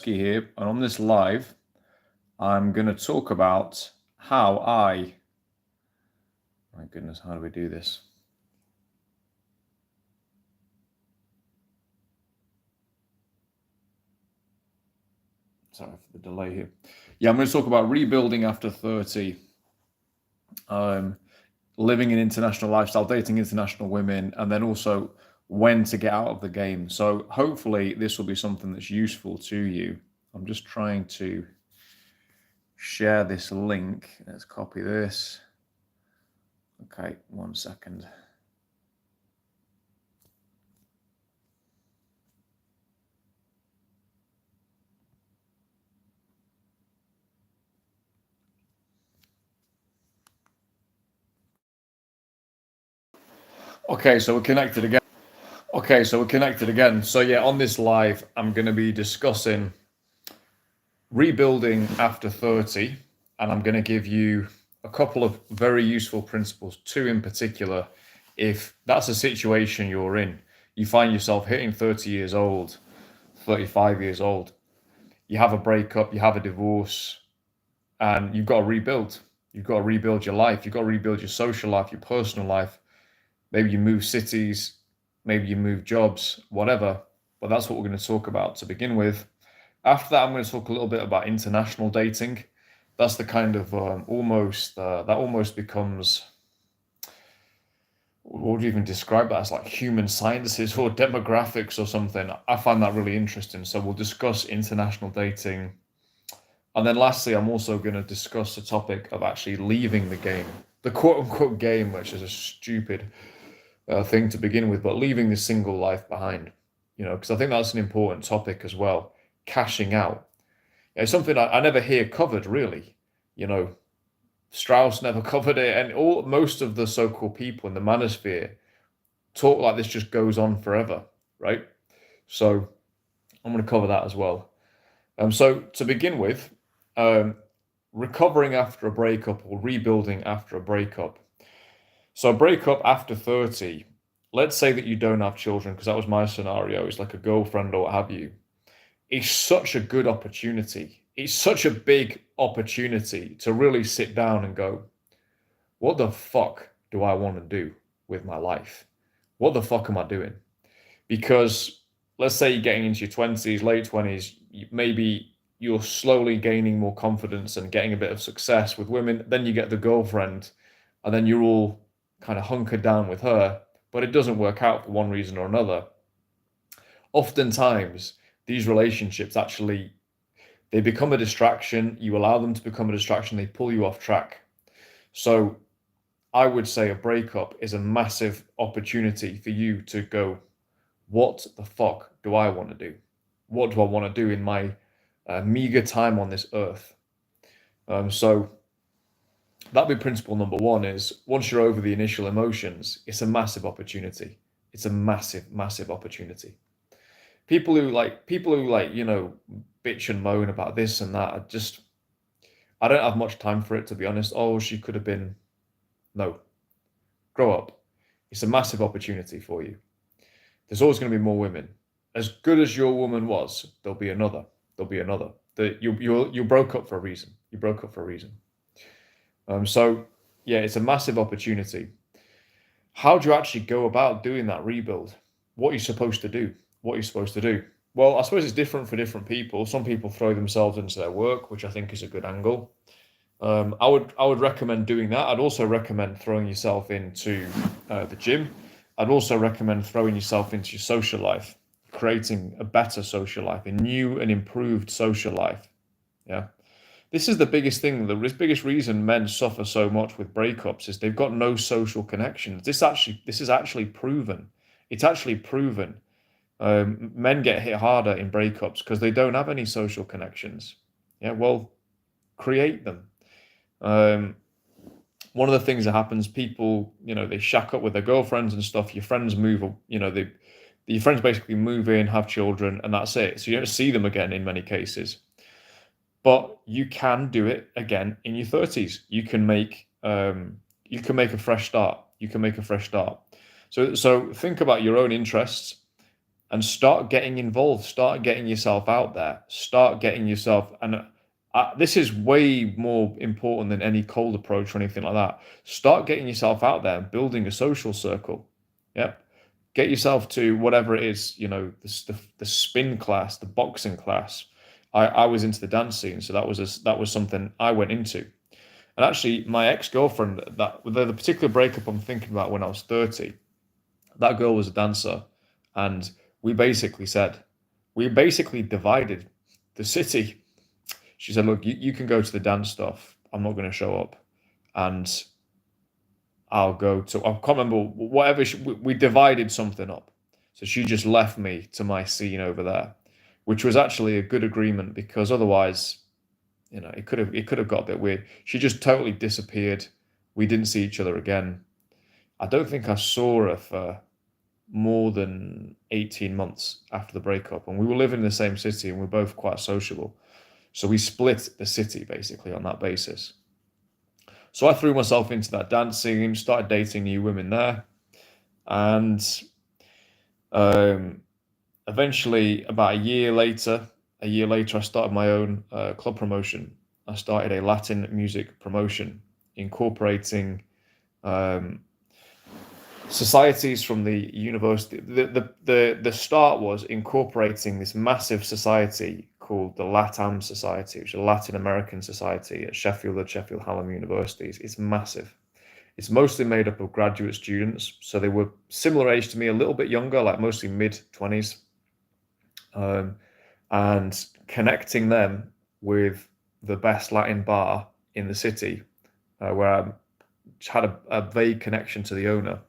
Here, and on this live, I'm going to talk about my goodness, how do we do this? Sorry for the delay here. Yeah, I'm going to talk about rebuilding after 30, living an international lifestyle, dating international women, and then also when to get out of the game. So hopefully this will be something that's useful to you. I'm just trying to share this link. Let's copy this. Okay, 1 second. Okay, so we're connected again. So yeah, on this live, I'm going to be discussing rebuilding after 30, and I'm going to give you a couple of very useful principles, two in particular. If that's a situation you're in, you find yourself hitting 30 years old, 35 years old, you have a breakup, you have a divorce, and you've got to rebuild. You've got to rebuild your life. You've got to rebuild your social life, your personal life. Maybe you move cities, maybe you move jobs, whatever. But that's what we're going to talk about to begin with. After that, I'm going to talk a little bit about international dating. That's the kind of almost becomes, what would you even describe that as, like human sciences or demographics or something. I find that really interesting. So we'll discuss international dating. And then lastly, I'm also going to discuss the topic of actually leaving the game, the quote unquote game, which is a stupid thing to begin with, but leaving the single life behind, because I think that's an important topic as well. Cashing out. It's something I never hear covered, really. Strauss never covered it, and most of the so-called people in the manosphere talk like this just goes on forever, right? So I'm going to cover that as well. So to begin with, recovering after a breakup or rebuilding after a breakup. So a breakup after 30, let's say that you don't have children, because that was my scenario. It's like a girlfriend or what have you. It's such a good opportunity. It's such a big opportunity to really sit down and go, what the fuck do I want to do with my life? What the fuck am I doing? Because let's say you're getting into your 20s, late 20s, maybe you're slowly gaining more confidence and getting a bit of success with women. Then you get the girlfriend, and then you're all kind of hunkered down with her, but it doesn't work out for one reason or another. Oftentimes, these relationships actually, they become a distraction. You allow them to become a distraction. They pull you off track. So I would say a breakup is a massive opportunity for you to go, what the fuck do I want to do? What do I want to do in my meager time on this earth? So that'd be principle number one, is once you're over the initial emotions, it's a massive opportunity. It's a massive, massive opportunity. People who bitch and moan about this and that, I don't have much time for it, to be honest. Oh, she could have been. No, grow up. It's a massive opportunity for you. There's always going to be more women. As good as your woman was, there'll be another. You broke up for a reason. You broke up for a reason. So yeah, it's a massive opportunity. How do you actually go about doing that rebuild? What are you supposed to do? Well, I suppose it's different for different people. Some people throw themselves into their work, which I think is a good angle. I would recommend doing that. I'd also recommend throwing yourself into the gym. I'd also recommend throwing yourself into your social life, creating a better social life, a new and improved social life. Yeah. This is the biggest thing. The biggest reason men suffer so much with breakups is they've got no social connections. This is actually proven. It's actually proven. Men get hit harder in breakups because they don't have any social connections. Yeah, well, create them. One of the things that happens, people, they shack up with their girlfriends and stuff. Your friends move, your friends basically move in, have children, and that's it. So you don't see them again in many cases. But you can do it again in your 30s. You can make a fresh start. So think about your own interests. and start getting involved, start getting yourself out there, start getting yourself, and this is way more important than any cold approach or anything like that. Start getting yourself out there and building a social circle. Yeah. Get yourself to whatever it is, the spin class, the boxing class. I was into the dance scene, so that was something I went into. And actually, my ex-girlfriend, that the particular breakup I'm thinking about when I was 30, that girl was a dancer, and we basically divided the city. She said, "Look, you can go to the dance stuff. I'm not going to show up, and I'll go to." I can't remember whatever. We divided something up, so she just left me to my scene over there, which was actually a good agreement because otherwise, it could have got a bit weird. She just totally disappeared. We didn't see each other again. I don't think I saw her for more than 18 months after the breakup, and we were living in the same city, and we are both quite sociable. So we split the city basically on that basis. So I threw myself into that dance scene, started dating new women there, and um, eventually, about a year later, I started my own club promotion. I started a Latin music promotion, incorporating um, societies from the university. The start was incorporating this massive society called the LATAM Society, which is a Latin American society at Sheffield Hallam Universities. It's massive. It's mostly made up of graduate students, so they were similar age to me, a little bit younger, like mostly mid-20s, and connecting them with the best Latin bar in the city, where I had a vague connection to the owner.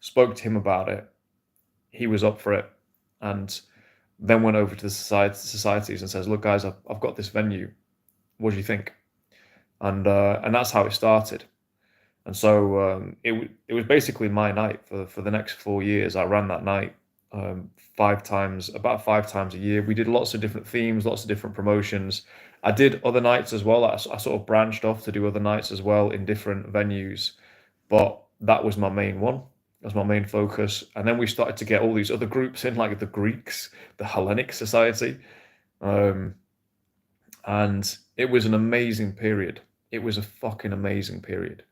Spoke to him about it. He was up for it, and then went over to the societies and says, "Look, guys, I've got this venue. What do you think?" And that's how it started. And so it was basically my night for the next 4 years. I ran that night about 5 times a year. We did lots of different themes, lots of different promotions. I did other nights as well. I sort of branched off to do other nights as well in different venues, but that was my main one. That was my main focus. And then we started to get all these other groups in, like the Greeks, the Hellenic Society. And it was an amazing period. It was a fucking amazing period.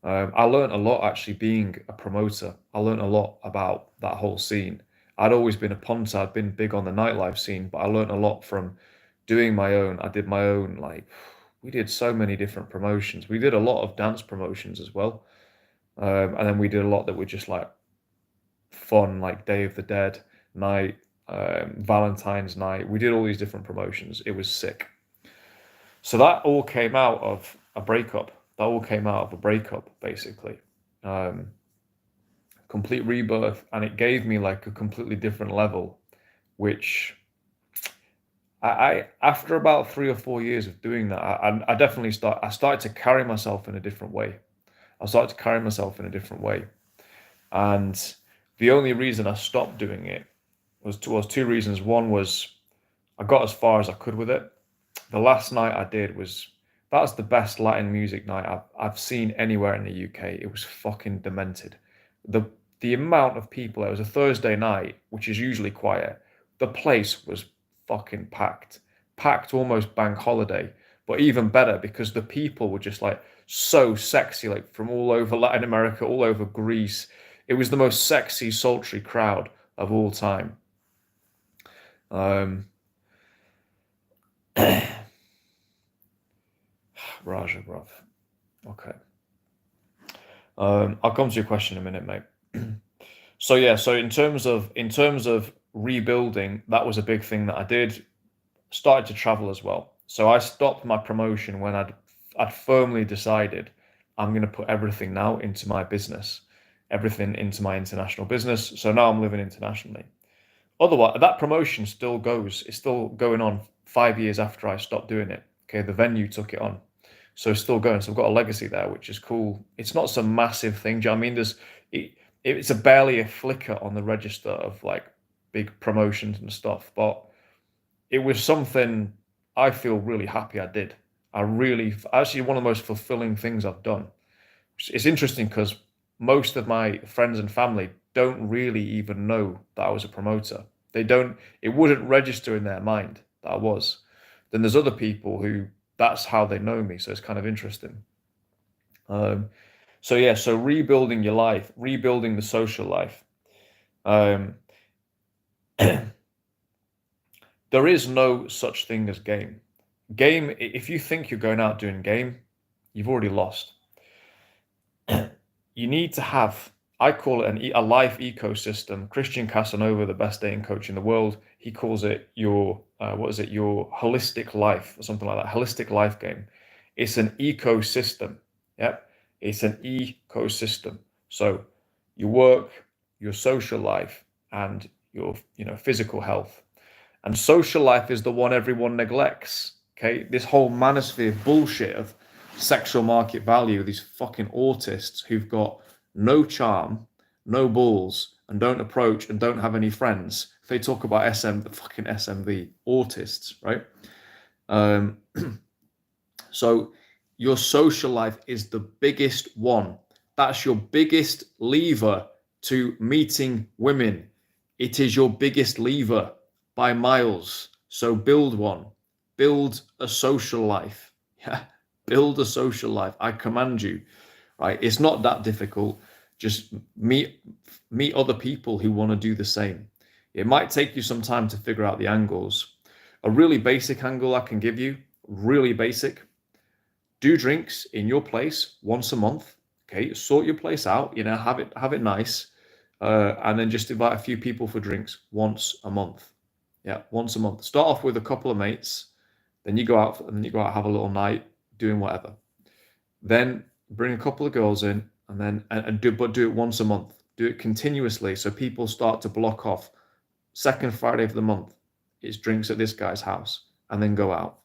I learned a lot actually being a promoter. I learned a lot about that whole scene. I'd always been a punter. I'd been big on the nightlife scene, but I learned a lot from doing my own. I did my own, like, we did so many different promotions. We did a lot of dance promotions as well. And then we did a lot that were just like fun, like Day of the Dead night, Valentine's night. We did all these different promotions. It was sick. So that all came out of a breakup. That all came out of a breakup, basically. Complete rebirth, and it gave me like a completely different level, which I after about 3 or 4 years of doing that, I definitely started to carry myself in a different way. I started to carry myself in a different way. And the only reason I stopped doing it was two reasons. One was I got as far as I could with it. The last night I did that's the best Latin music night I've seen anywhere in the UK. It was fucking demented. The amount of people, it was a Thursday night, which is usually quiet. The place was fucking packed. Packed almost bank holiday. But even better because the people were just like so sexy, like from all over Latin America, all over Greece. It was the most sexy, sultry crowd of all time. Raja, bruv. Okay. I'll come to your question in a minute, mate. So yeah, so in terms of rebuilding, that was a big thing that I did. Started to travel as well. So I stopped my promotion when I'd firmly decided I'm going to put everything now into my business, everything into my international business. So now I'm living internationally. Otherwise, that promotion still goes. It's still going on 5 years after I stopped doing it. Okay, the venue took it on. So it's still going. So I've got a legacy there, which is cool. It's not some massive thing. Do you know what I mean? It's barely a flicker on the register of like big promotions and stuff, but it was something I feel really happy I did. Actually, one of the most fulfilling things I've done. It's interesting because most of my friends and family don't really even know that I was a promoter. It wouldn't register in their mind that I was. Then there's other people who that's how they know me. So it's kind of interesting. Um, so yeah, so rebuilding your life, rebuilding the social life. Um, there is no such thing as game. Game, if you think you're going out doing game, you've already lost. You need to have, I call it a life ecosystem. Christian Casanova, the best dating coach in the world, he calls it your, what is it, your holistic life or something like that, holistic life game. It's an ecosystem. Yep. It's an ecosystem. So your work, your social life, and your, physical health. And social life is the one everyone neglects. Okay, this whole manosphere bullshit of sexual market value, these fucking autists who've got no charm, no balls, and don't approach and don't have any friends. They talk about the fucking SMV, autists, right? Um, so your social life is the biggest one. That's your biggest lever to meeting women. It is your biggest lever by miles. So build one. Build a social life. Yeah, build a social life. I command you. Right? It's not that difficult. Just meet other people who want to do the same. It might take you some time to figure out the angles. A really basic angle I can give you, really basic. Do drinks in your place once a month. Okay, sort your place out. Have it nice, and then just invite a few people for drinks once a month. Yeah, once a month. Start off with a couple of mates, then you go out, have a little night doing whatever. Then bring a couple of girls in, and then do it once a month. Do it continuously, so people start to block off. Second Friday of the month, it's drinks at this guy's house, and then go out.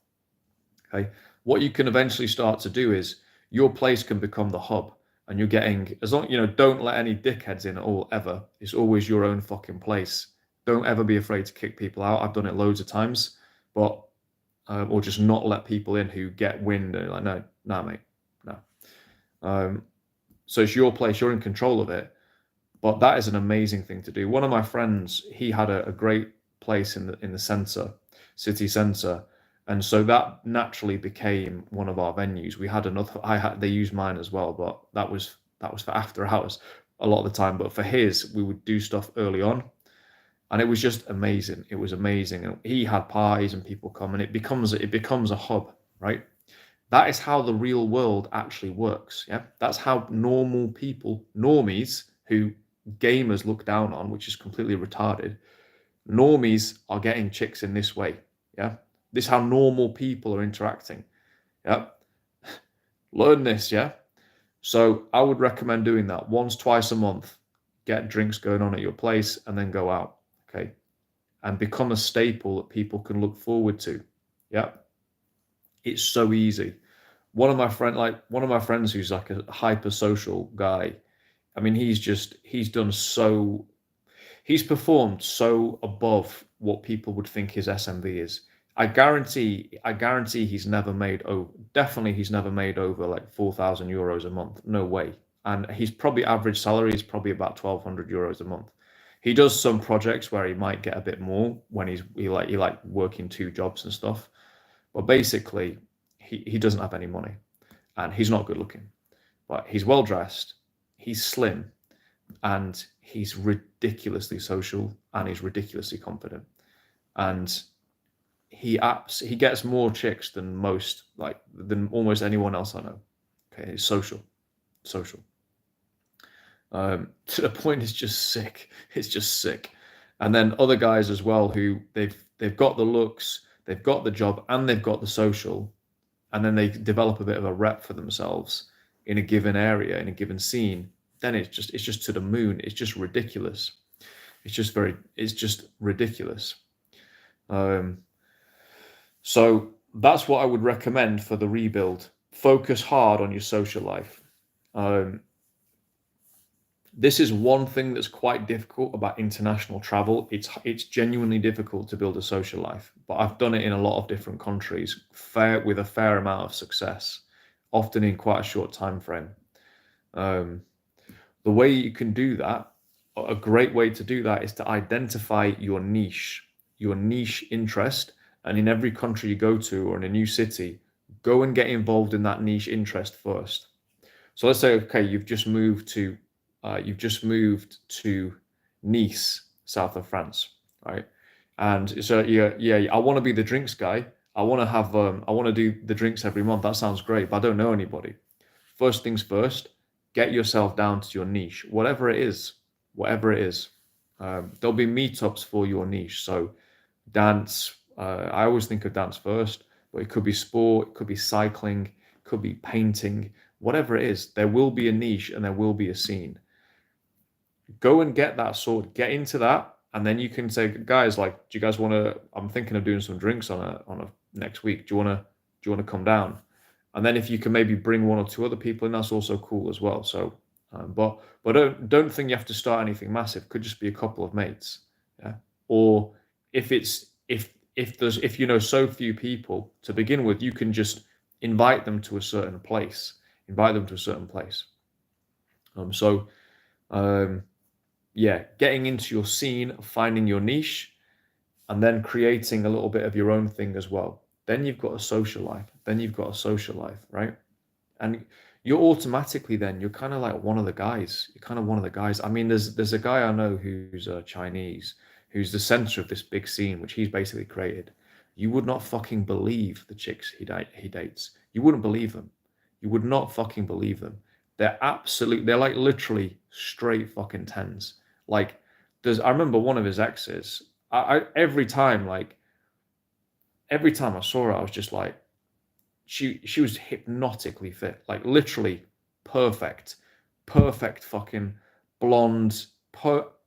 Okay. What you can eventually start to do is your place can become the hub, and you're getting, as long, don't let any dickheads in at all, ever. It's always your own fucking place. Don't ever be afraid to kick people out. I've done it loads of times, but or just not let people in who get wind and like, no, mate, no. So it's your place. You're in control of it. But that is an amazing thing to do. One of my friends, he had a great place in the city centre, and so that naturally became one of our venues. We had another. They used mine as well, but that was for after hours a lot of the time. But for his, we would do stuff early on, and it was just amazing. It was amazing. And he had parties and people come, and it becomes a hub, right? That is how the real world actually works. Yeah, that's how normal people, normies, who gamers look down on, which is completely retarded. Normies are getting chicks in this way. Yeah, this is how normal people are interacting. Yeah, learn this. Yeah, so I would recommend doing that once, twice a month. Get drinks going on at your place, and then go out. Okay, and become a staple that people can look forward to. Yeah, it's so easy. One of my friends who's like a hyper social guy. I mean, he's performed so above what people would think his SMV is. I guarantee he's never made over like 4,000 euros a month. No way. And his probably average salary is probably about 1,200 euros a month. He does some projects where he might get a bit more when he like working two jobs and stuff. But basically, he doesn't have any money, and he's not good looking, but he's well dressed, he's slim, and he's ridiculously social, and he's ridiculously confident, and he gets more chicks than almost anyone else I know. Okay, he's social. To the point it's just sick. It's just sick. And then other guys as well who they've got the looks, they've got the job, and they've got the social, and then they develop a bit of a rep for themselves in a given area, in a given scene. Then it's just to the moon. It's just ridiculous. It's just ridiculous. So that's what I would recommend for the rebuild. Focus hard on your social life. This is one thing that's quite difficult about international travel. It's genuinely difficult to build a social life, but I've done it in a lot of different countries, with a fair amount of success, often in quite a short time frame. The way you can do that, a great way to do that is to identify your niche interest. And in every country you go to or in a new city, go and get involved in that niche interest first. So let's say, okay, you've just moved to Nice, south of France, right? And so yeah, I want to be the drinks guy. I want to do the drinks every month. That sounds great, but I don't know anybody. First things first, get yourself down to your niche, whatever it is, whatever it is. There'll be meetups for your niche. So dance, I always think of dance first, but it could be sport, it could be cycling, it could be painting, whatever it is. There will be a niche and there will be a scene. Go and get that sorted, get into that, and then you can say, guys, like, do you guys want to? I'm thinking of doing some drinks on a next week. Do you want to come down? And then if you can maybe bring one or two other people in, that's also cool as well. So, but don't think you have to start anything massive. Could just be a couple of mates, yeah. Or if you know so few people to begin with, you can just invite them to a certain place. Invite them to a certain place. Yeah, getting into your scene, finding your niche, and then creating a little bit of your own thing as well. Then you've got a social life. Right? And you're automatically then, you're kind of like one of the guys. You're kind of one of the guys. I mean, there's a guy I know who's Chinese, who's the center of this big scene, which he's basically created. You would not fucking believe the chicks he dates. You wouldn't believe them. You would not fucking believe them. They're like literally straight fucking tens. Like, I remember one of his exes. Every time I saw her, I was just like, she was hypnotically fit, like literally perfect fucking blonde,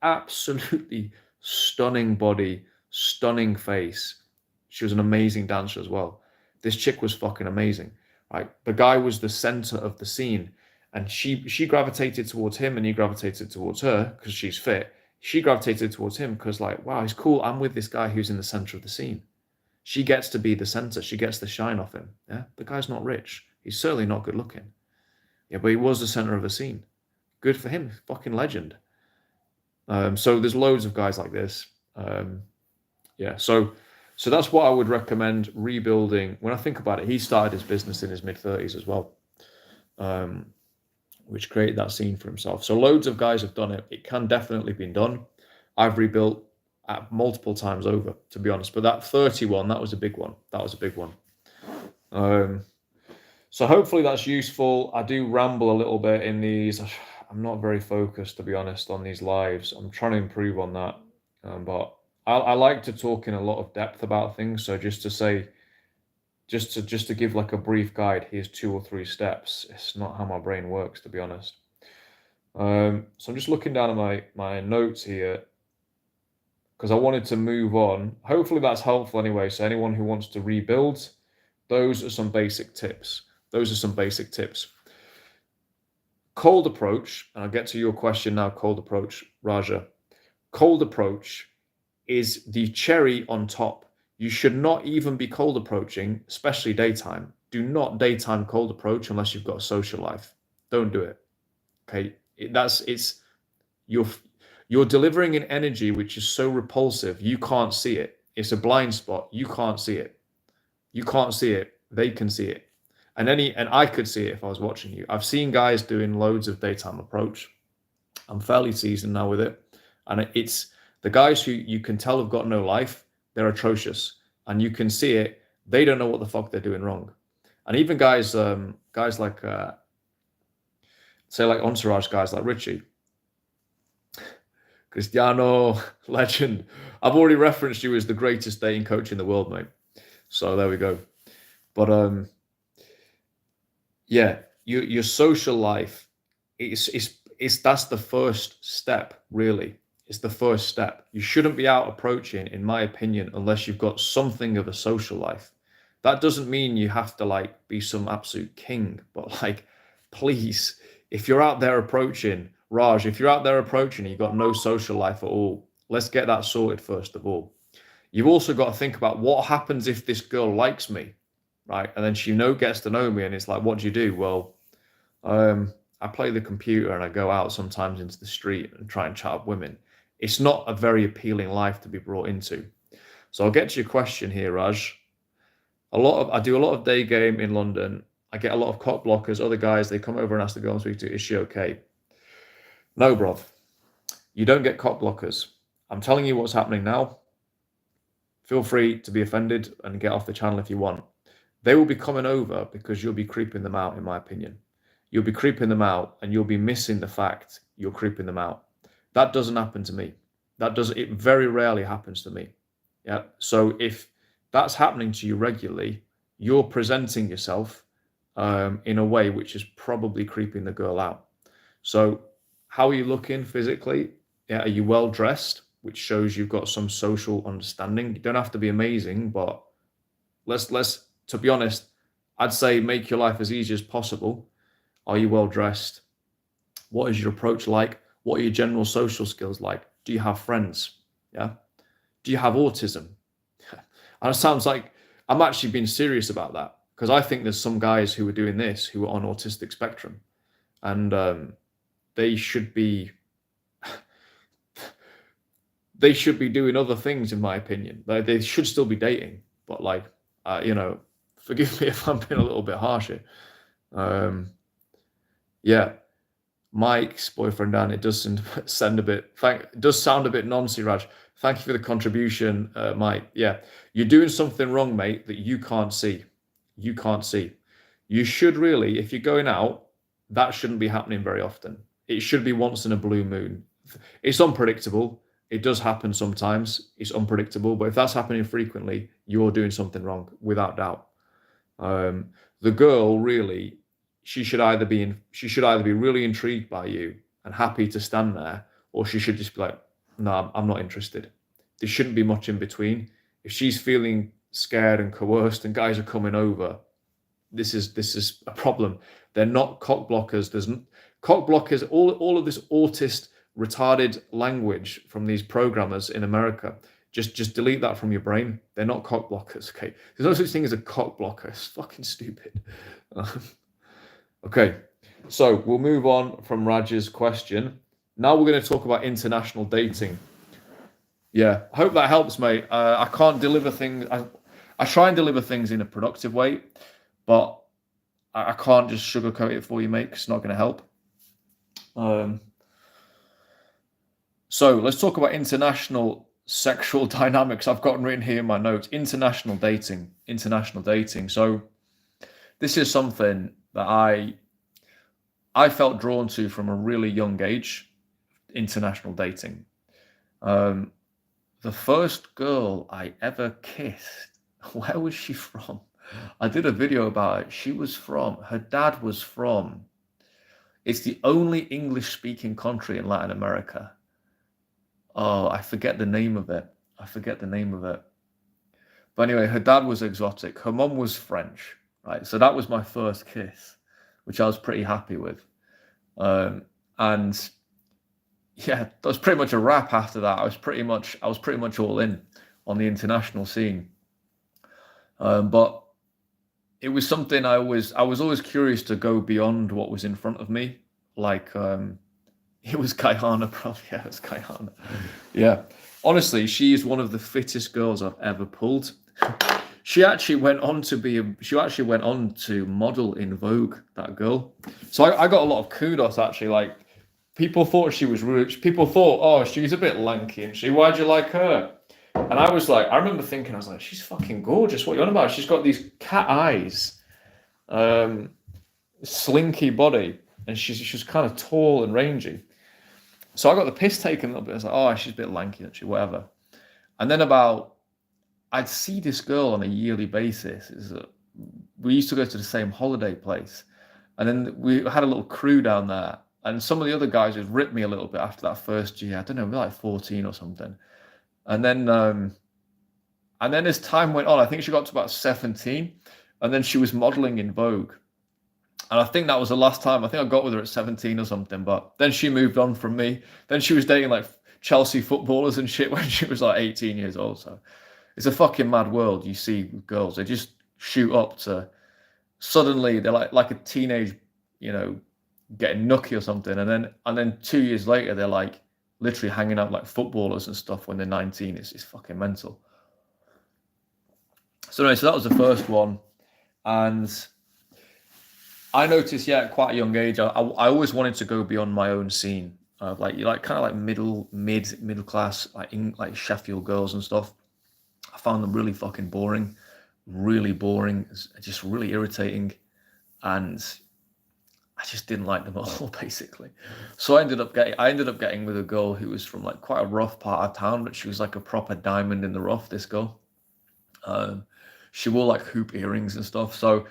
absolutely stunning body, stunning face. She was an amazing dancer as well. This chick was fucking amazing, right? The guy was the center of the scene. And she gravitated towards him and he gravitated towards her because she's fit. She gravitated towards him because, like, wow, he's cool. I'm with this guy who's in the center of the scene. She gets to be the center. She gets the shine off him. Yeah, the guy's not rich. He's certainly not good looking. Yeah, but he was the center of the scene. Good for him. Fucking legend. So there's loads of guys like this. Yeah, so that's what I would recommend rebuilding. When I think about it, he started his business in his mid-30s as well. Which created that scene for himself. So loads of guys have done it. It can definitely be done. I've rebuilt multiple times over, to be honest. But that 31, that was a big one. So hopefully that's useful. I do ramble a little bit in these. I'm not very focused, to be honest, on these lives. I'm trying to improve on that. But I like to talk in a lot of depth about things. So just to give like a brief guide, here's 2 or 3 steps. It's not how my brain works, to be honest. So I'm just looking down at my notes here because I wanted to move on. Hopefully that's helpful anyway. So anyone who wants to rebuild, those are some basic tips. Cold approach, and I'll get to your question now, cold approach, Raja. Cold approach is the cherry on top. You should not even be cold approaching, especially daytime. Do not daytime cold approach unless you've got a social life. Don't do it. Okay, you're delivering an energy which is so repulsive you can't see it. It's a blind spot. You can't see it. They can see it, and I could see it if I was watching you. I've seen guys doing loads of daytime approach. I'm fairly seasoned now with it, and it's the guys who you can tell have got no life. They're atrocious, and you can see it. They don't know what the fuck they're doing wrong. And even guys like, say like Entourage guys like Richie, Cristiano, legend. I've already referenced you as the greatest dating coach in the world, mate. So there we go. But yeah, your social life, that's the first step, really. It's the first step. You shouldn't be out approaching, in my opinion, unless you've got something of a social life. That doesn't mean you have to like be some absolute king, but like, please, if you're out there approaching, Raj, if you're out there approaching and you've got no social life at all, let's get that sorted first of all. You've also got to think about what happens if this girl likes me, right? And then she gets to know me and it's like, what do you do? Well, I play the computer and I go out sometimes into the street and try and chat up women. It's not a very appealing life to be brought into. So I'll get to your question here, Raj. I do a lot of day game in London. I get a lot of cock blockers. Other guys, they come over and ask to go and speak to, is she okay? No, bruv. You don't get cock blockers. I'm telling you what's happening now. Feel free to be offended and get off the channel if you want. They will be coming over because you'll be creeping them out, in my opinion. You'll be creeping them out and you'll be missing the fact you're creeping them out. That doesn't happen to me. It very rarely happens to me. Yeah. So if that's happening to you regularly, you're presenting yourself in a way which is probably creeping the girl out. So how are you looking physically? Yeah, are you well dressed, which shows you've got some social understanding? You don't have to be amazing, but let's to be honest, I'd say make your life as easy as possible. Are you well dressed? What is your approach like? What are your general social skills like? Do you have friends? Yeah. Do you have autism? And it sounds like I'm actually being serious about that, because I think there's some guys who are doing this who are on autistic spectrum, and they should be doing other things, in my opinion. They should still be dating, but forgive me if I'm being a little bit harsh here. Yeah, Mike's boyfriend Dan, it does sound a bit noncy, Raj. Thank you for the contribution, Mike. Yeah, you're doing something wrong, mate, that you can't see. You can't see. You should really, if you're going out, that shouldn't be happening very often. It should be once in a blue moon. It's unpredictable. It does happen sometimes. It's unpredictable. But if that's happening frequently, you're doing something wrong, without doubt. The girl, really, she should either be really intrigued by you and happy to stand there, or she should just be like, no, I'm not interested. There shouldn't be much in between. If she's feeling scared and coerced and guys are coming over, this is a problem. They're not cock blockers. There's cock blockers. All of this autist, retarded language from these programmers in America. Just delete that from your brain. They're not cock blockers. Okay, there's no such thing as a cock blocker. It's fucking stupid. Okay, so we'll move on from Raj's question. Now we're going to talk about international dating. Yeah, I hope that helps, mate. I can't deliver things. I try and deliver things in a productive way, but I can't just sugarcoat it for you, mate, 'cause it's not going to help. So let's talk about international sexual dynamics. I've gotten written here in my notes. International dating. So this is something that I felt drawn to from a really young age. International dating. The first girl I ever kissed, where was she from? I did a video about it. Her dad was from, it's the only English-speaking country in Latin America. Oh, I forget the name of it. But anyway, her dad was exotic. Her mum was French, right? So that was my first kiss, which I was pretty happy with. And yeah, that was pretty much a wrap after that. I was pretty much all in on the international scene. But it was something I was always curious to go beyond what was in front of me. Like, it was Guyana, probably. Yeah, it was Guyana. Yeah. Honestly, she is one of the fittest girls I've ever pulled. She actually went on to model in Vogue, that girl. So I got a lot of kudos, actually. Like, people thought she was rude. People thought, oh, she's a bit lanky, and why'd you like her? And I was like, I remember thinking, she's fucking gorgeous. What are you on about? She's got these cat eyes, slinky body, and she's kind of tall and rangy. So I got the piss taken a little bit. I was like, oh, she's a bit lanky, actually, whatever. And then I'd see this girl on a yearly basis. We used to go to the same holiday place. And then we had a little crew down there. And some of the other guys just ripped me a little bit after that first year. I don't know, we were like 14 or something. And then as time went on, I think she got to about 17. And then she was modeling in Vogue. And I think that was the last time. I think I got with her at 17 or something. But then she moved on from me. Then she was dating like Chelsea footballers and shit when she was like 18 years old. So it's a fucking mad world. You see girls, they just shoot up to, suddenly they're like a teenage, getting nookie or something, and then 2 years later they're like literally hanging out like footballers and stuff when they're 19. It's fucking mental. So anyway, so that was the first one, and I noticed, yeah, at quite a young age, I always wanted to go beyond my own scene, like you like kind of like middle class, like Sheffield girls and stuff. I found them really boring, just really irritating, and I just didn't like them at all, basically. So I ended up getting with a girl who was from like quite a rough part of town, but she was like a proper diamond in the rough. This girl, um, she wore like hoop earrings and stuff. So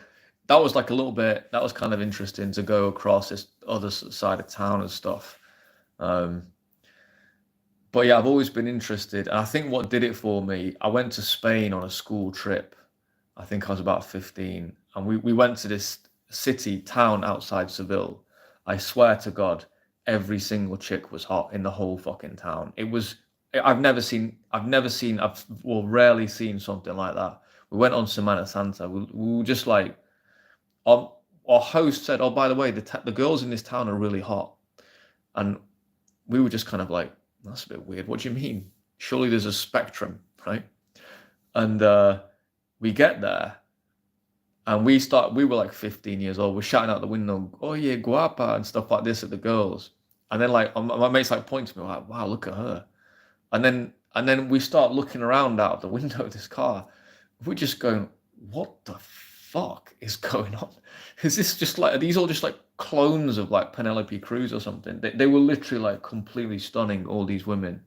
that was like a little bit. That was kind of interesting to go across this other side of town and stuff. Um, but yeah, I've always been interested. And I think what did it for me, I went to Spain on a school trip. I think I was about 15. And we went to this town outside Seville. I swear to God, every single chick was hot in the whole fucking town. I've well, rarely seen something like that. We went on Semana Santa. We were just like, our, our host said, "Oh, by the way, the girls in this town are really hot." And we were just kind of like, "That's a bit weird. What do you mean? Surely there's a spectrum, right?" And we get there, and we were like 15 years old. We're shouting out the window, "Oh yeah, guapa," and stuff like this at the girls. And then like my mates like point to me, like, "Wow, look at her." And then we start looking around out of the window of this car. We're just going, "What the fuck is going on? Is this just like, are these all just like clones of like Penelope Cruz or something?" They were literally like completely stunning, all these women.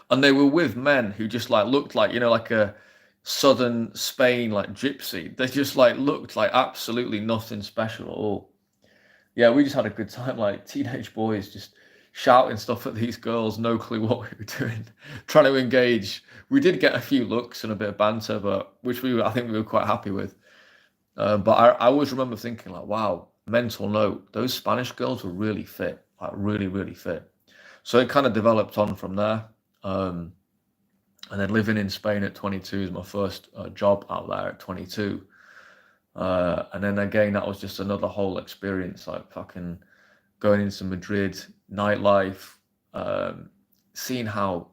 And they were with men who just like looked like, like a southern Spain like gypsy. They just like looked like absolutely nothing special at all. Yeah, we just had a good time, like teenage boys just shouting stuff at these girls, no clue what we were doing, trying to engage. We did get a few looks and a bit of banter, but I think we were quite happy with. But I always remember thinking like, wow, mental note, those Spanish girls were really fit, like really, really fit. So it kind of developed on from there. Um, and then living in Spain at 22 is my first job out there at 22. And then again, that was just another whole experience, like fucking going into Madrid, nightlife, seeing how,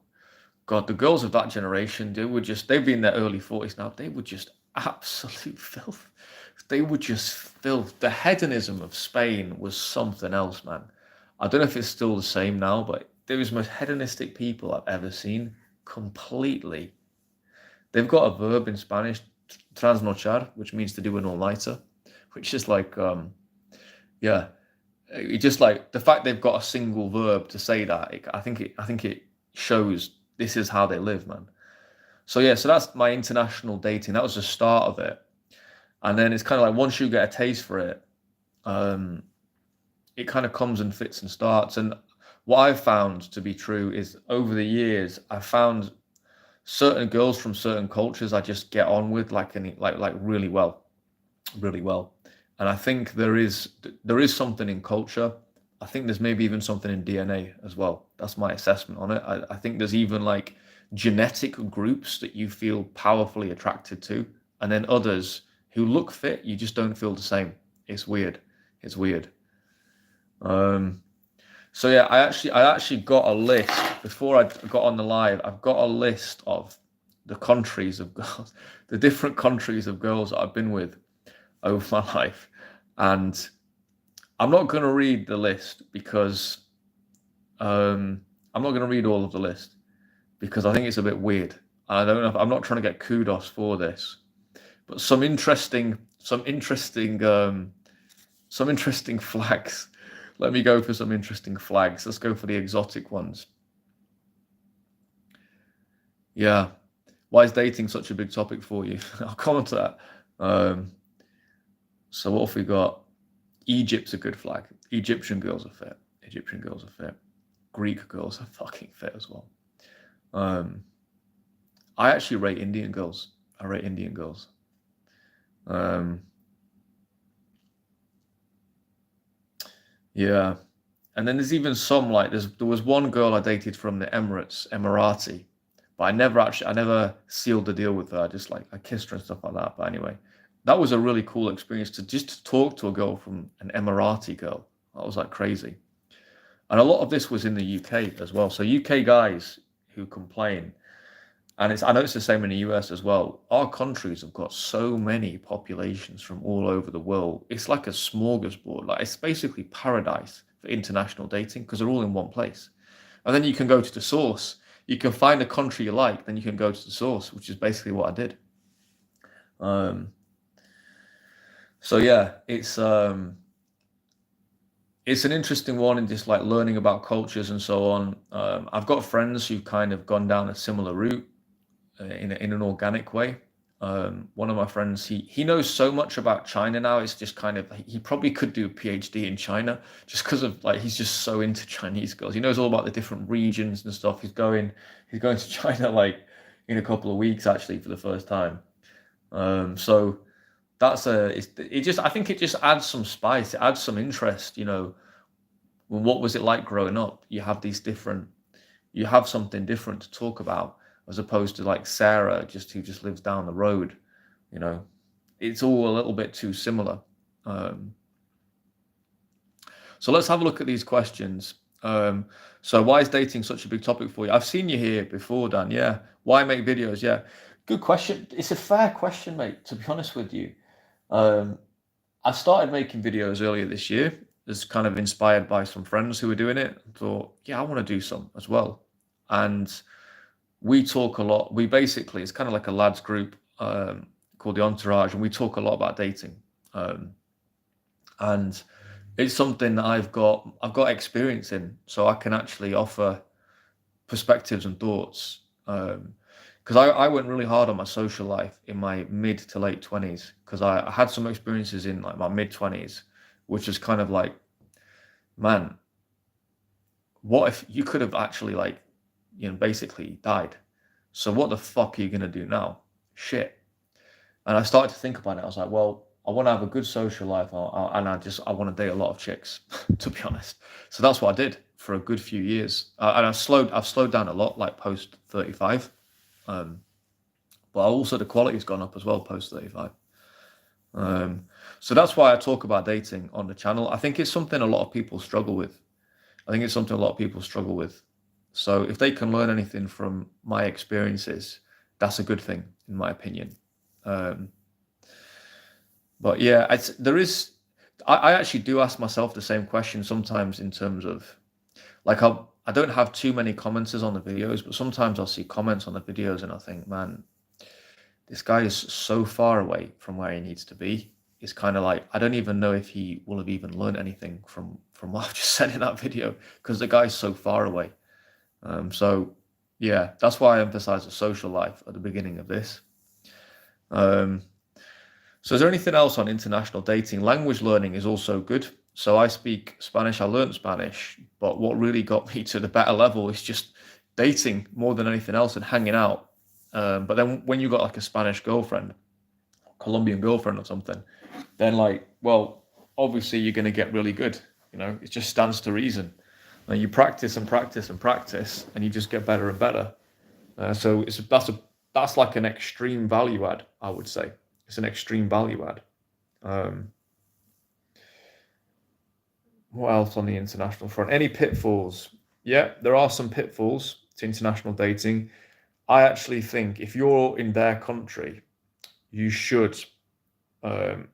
God, the girls of that generation, they've been in their early 40s now, they were just absolute filth. They were just filth. The hedonism of Spain was something else, man. I don't know if it's still the same now, but they was the most hedonistic people I've ever seen. Completely. They've got a verb in Spanish, trasnochar, which means to do an all-nighter, which is like, yeah, it just like the fact they've got a single verb to say that. I think it shows this is how they live, man. So yeah, so that's my international dating. That was the start of it, and then it's kind of like once you get a taste for it, it kind of comes and fits and starts. And what I've found to be true is over the years, I've found certain girls from certain cultures I just get on with like really well, really well. And I think there is something in culture. I think there's maybe even something in DNA as well. That's my assessment on it. I think there's even like genetic groups that you feel powerfully attracted to, and then others who look fit, you just don't feel the same. It's weird. It's weird. So yeah, I actually got a list before I got on the live. I've got a list of the countries of girls, the different countries of girls that I've been with over my life, and I'm not going to read the list because I'm not going to read all of the list because I think it's a bit weird. I don't know. I'm not trying to get kudos for this, but some interesting flags. Let me go for some interesting flags. Let's go for the exotic ones. Yeah. Why is dating such a big topic for you? I'll comment to that. So what have we got? Egypt's a good flag. Egyptian girls are fit. Egyptian girls are fit. Greek girls are fucking fit as well. I actually rate Indian girls. I rate Indian girls. Yeah. And then there's even some like there was one girl I dated from the Emirates, Emirati, but I never sealed the deal with her. I kissed her and stuff like that. But anyway, that was a really cool experience to talk to a girl from an Emirati girl. That was like crazy. And a lot of this was in the UK as well. So UK guys who complain, and I know it's the same in the US as well. Our countries have got so many populations from all over the world. It's like a smorgasbord. Like it's basically paradise for international dating because they're all in one place. And then you can go to the source. You can find a country you like, then you can go to the source, which is basically what I did. Um, so yeah, it's an interesting one in just like learning about cultures and so on. I've got friends who've kind of gone down a similar route in an organic way. One of my friends, he knows so much about China now. It's just kind of he probably could do a PhD in China just because of like he's just so into Chinese girls. He knows all about the different regions and stuff. He's going to China like in a couple of weeks actually for the first time. So that's it just I think it just adds some spice. It adds some interest. What was it like growing up? You have something different to talk about as opposed to like Sarah, who just lives down the road. You know, it's all a little bit too similar. So let's have a look at these questions. So why is dating such a big topic for you? I've seen you here before, Dan. Yeah. Why make videos? Yeah. Good question. It's a fair question, mate, to be honest with you. I started making videos earlier this year, as kind of inspired by some friends who were doing it. I thought, yeah, I want to do some as well. And we talk a lot. It's kind of like a lads group called the Entourage, and we talk a lot about dating. And it's something that I've got experience in, so I can actually offer perspectives and thoughts. Because I went really hard on my social life in my mid to late 20s, because I had some experiences in like my mid 20s, which is kind of like, man, what if you could have actually like, basically died? So what the fuck are you gonna do now? Shit. And I started to think about it. I was like, well, I want to have a good social life, and I want to date a lot of chicks, to be honest. So that's what I did for a good few years, and I've slowed down a lot, like post 35. But also the quality's gone up as well post 35. So that's why I talk about dating on the channel. I think it's something a lot of people struggle with. So if they can learn anything from my experiences, that's a good thing, in my opinion. But yeah, I actually do ask myself the same question sometimes in terms of, like, I don't have too many commenters on the videos, but sometimes I'll see comments on the videos and I think, man, this guy is so far away from where he needs to be. It's kind of like, I don't even know if he will have even learned anything from what I've just said in that video, because the guy's so far away. So yeah, that's why I emphasize the social life at the beginning of this. So is there anything else on international dating? Language learning is also good. So I speak Spanish, I learned Spanish, but what really got me to the better level is just dating more than anything else and hanging out. But then when you got like a Spanish girlfriend, Colombian girlfriend or something, then like, well, obviously you're going to get really good. It just stands to reason. And you practice and practice and practice, and you just get better and better. So that's like an extreme value add, I would say. It's an extreme value add. What else on the international front? Any pitfalls? Yeah, there are some pitfalls to international dating. I actually think if you're in their country, you should find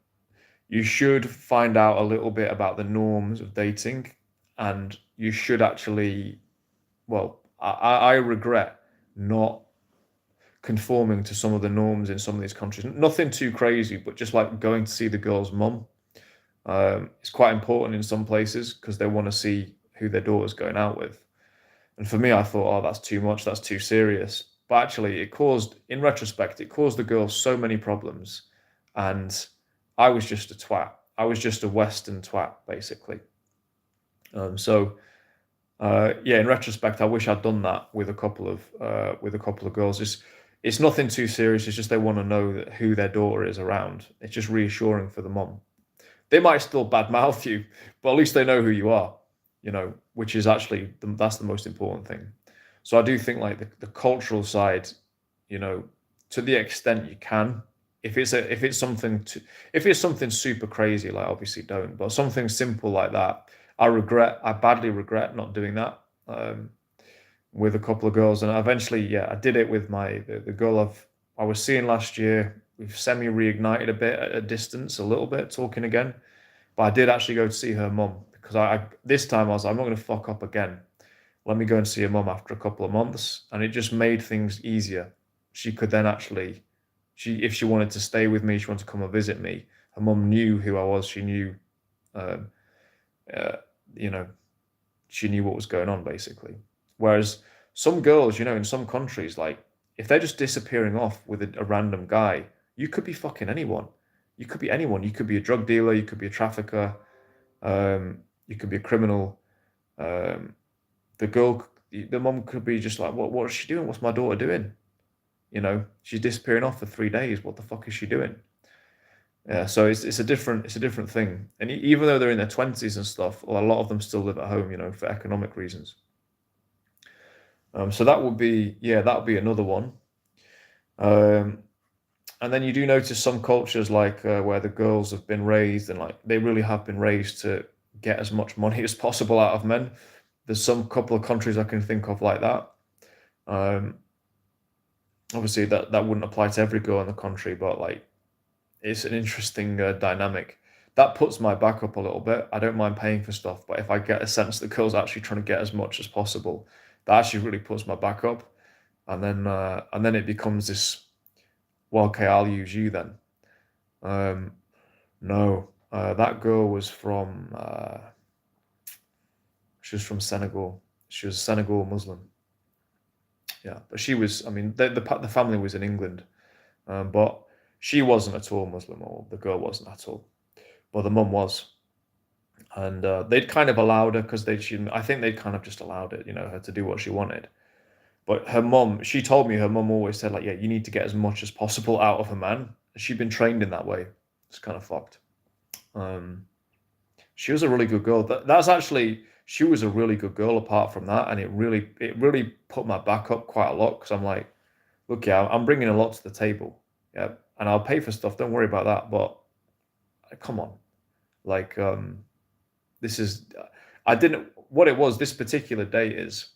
out a little bit about the norms of dating, and you should actually, well, I regret not conforming to some of the norms in some of these countries. Nothing too crazy, but just like going to see the girl's mum. It's quite important in some places because they want to see who their daughter's going out with. And for me, I thought, oh, that's too much, that's too serious. But actually, in retrospect, it caused the girl so many problems. And I was just a twat. I was just a Western twat, basically. In retrospect, I wish I'd done that with a couple of girls. It's nothing too serious. It's just they want to know who their daughter is around. It's just reassuring for the mom. They might still badmouth you, but at least they know who you are, which is actually that's the most important thing. So I do think like the cultural side, to the extent you can, if it's something super crazy, like obviously don't, but something simple like that, I badly regret not doing that with a couple of girls, and eventually, yeah, I did it with the girl I was seeing last year. We've semi reignited a bit at a distance, a little bit, talking again. But I did actually go to see her mum because I this time I was like, I'm not going to fuck up again. Let me go and see her mum after a couple of months, and it just made things easier. She could then actually, if she wanted to stay with me, she wanted to come and visit me. Her mum knew who I was. She knew, um, uh, you know, she knew what was going on basically. Whereas some girls, in some countries, like if they're just disappearing off with a random guy, you could be fucking anyone. You could be anyone. You could be a drug dealer. You could be a trafficker. You could be a criminal. Um, the mom could be just like, what is she doing? What's my daughter doing? She's disappearing off for 3 days. What the fuck is she doing? Yeah, so it's a different thing. And even though they're in their 20s and stuff, well, a lot of them still live at home, for economic reasons. So that would be another one. And then you do notice some cultures like where the girls have been raised and like they really have been raised to get as much money as possible out of men. There's some couple of countries I can think of like that. Obviously that wouldn't apply to every girl in the country, but like it's an interesting dynamic. That puts my back up a little bit. I don't mind paying for stuff, but if I get a sense the girl's actually trying to get as much as possible, that actually really puts my back up. And then it becomes this, well, okay, I'll use you then. No, that girl was she was from Senegal. She was Senegal Muslim. Yeah, but she was, I mean, the family was in England, but she wasn't at all Muslim, or the girl wasn't at all. But the mum was. And they'd kind of allowed her because I think they'd kind of just allowed it, her to do what she wanted. But her mum, she told me her mum always said, like, yeah, you need to get as much as possible out of a man. She'd been trained in that way. It's kind of fucked. She was a really good girl. She was a really good girl apart from that. And it really put my back up quite a lot because I'm like, look, yeah, I'm bringing a lot to the table. Yeah. And I'll pay for stuff. Don't worry about that. But come on. Like, what it was this particular day is,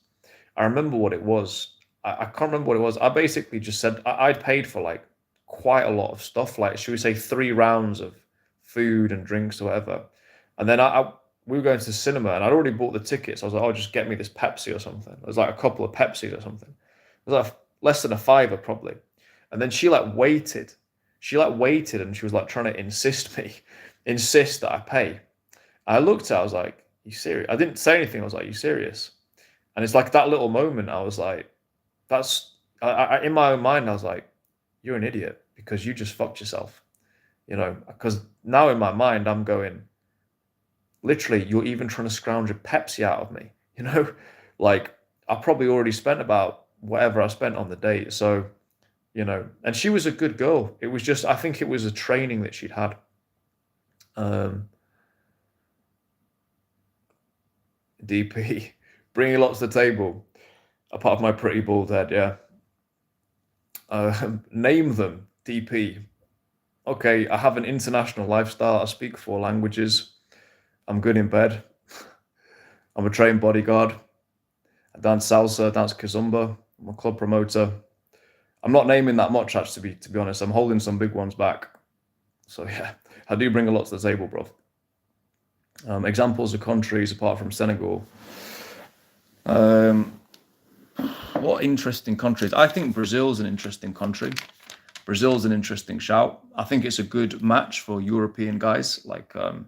I remember what it was. I can't remember what it was. I basically just said I'd paid for like quite a lot of stuff, like should we say 3 rounds of food and drinks or whatever. And then we were going to the cinema and I'd already bought the tickets. I was like, oh, just get me this Pepsi or something. It was like a couple of Pepsis or something. It was like less than a fiver probably. And then she waited. And she was like trying to insist that I pay. I looked at her, I was like, you serious? I didn't say anything. I was like, you serious? And it's like that little moment, I was like, in my own mind, I was like, you're an idiot because you just fucked yourself, because now in my mind, I'm going, literally, you're even trying to scrounge a Pepsi out of me, like I probably already spent about whatever I spent on the date. So, and she was a good girl. It was just, I think it was a training that she'd had. DP, bringing lots to the table, apart from my pretty bald head, yeah. Name them, DP. Okay, I have an international lifestyle. I speak 4 languages. I'm good in bed. I'm a trained bodyguard. I dance salsa, dance kizomba. I'm a club promoter. I'm not naming that much, actually, to be honest. I'm holding some big ones back. So yeah, I do bring a lot to the table, bro. Examples of countries apart from Senegal. What interesting countries? I think Brazil's an interesting country. Brazil's an interesting shout. I think it's a good match for European guys. Like one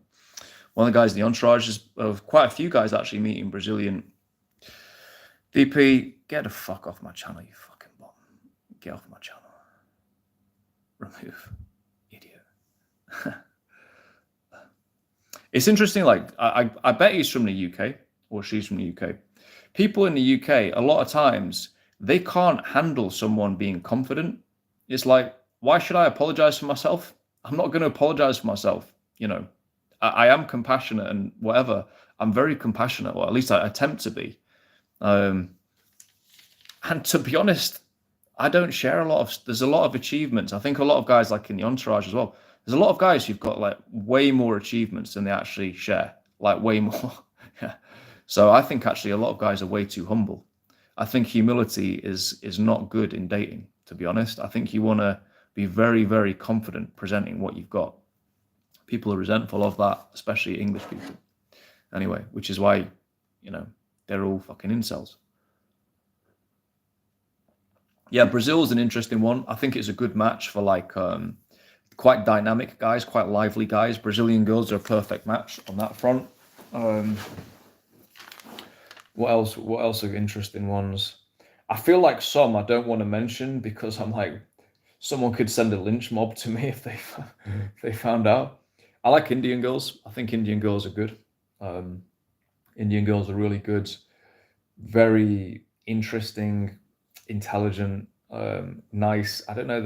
of the guys in the entourage is quite a few guys actually meeting Brazilian. DP, get the fuck off my channel, you fucking bum. Get off my channel. Remove. Idiot. It's interesting, like, I bet he's from the UK, or she's from the UK. People in the UK, a lot of times, they can't handle someone being confident. It's like, why should I apologize for myself? I'm not going to apologize for myself. I am compassionate and whatever. I'm very compassionate, or at least I attempt to be. And to be honest, I don't share there's a lot of achievements. I think a lot of guys, like in the entourage as well, there's a lot of guys who've got like way more achievements than they actually share, like way more. So I think actually a lot of guys are way too humble. I think humility is not good in dating, to be honest. I think you want to be very, very confident presenting what you've got. People are resentful of that, especially English people. Anyway, which is why, they're all fucking incels. Yeah, Brazil's an interesting one. I think it's a good match for quite dynamic guys, quite lively guys. Brazilian girls are a perfect match on that front. What else? What else are interesting ones? I feel like some I don't want to mention because I'm like, someone could send a lynch mob to me if they found out. I like Indian girls. I think Indian girls are good. Indian girls are really good, very interesting, intelligent, nice. I don't know.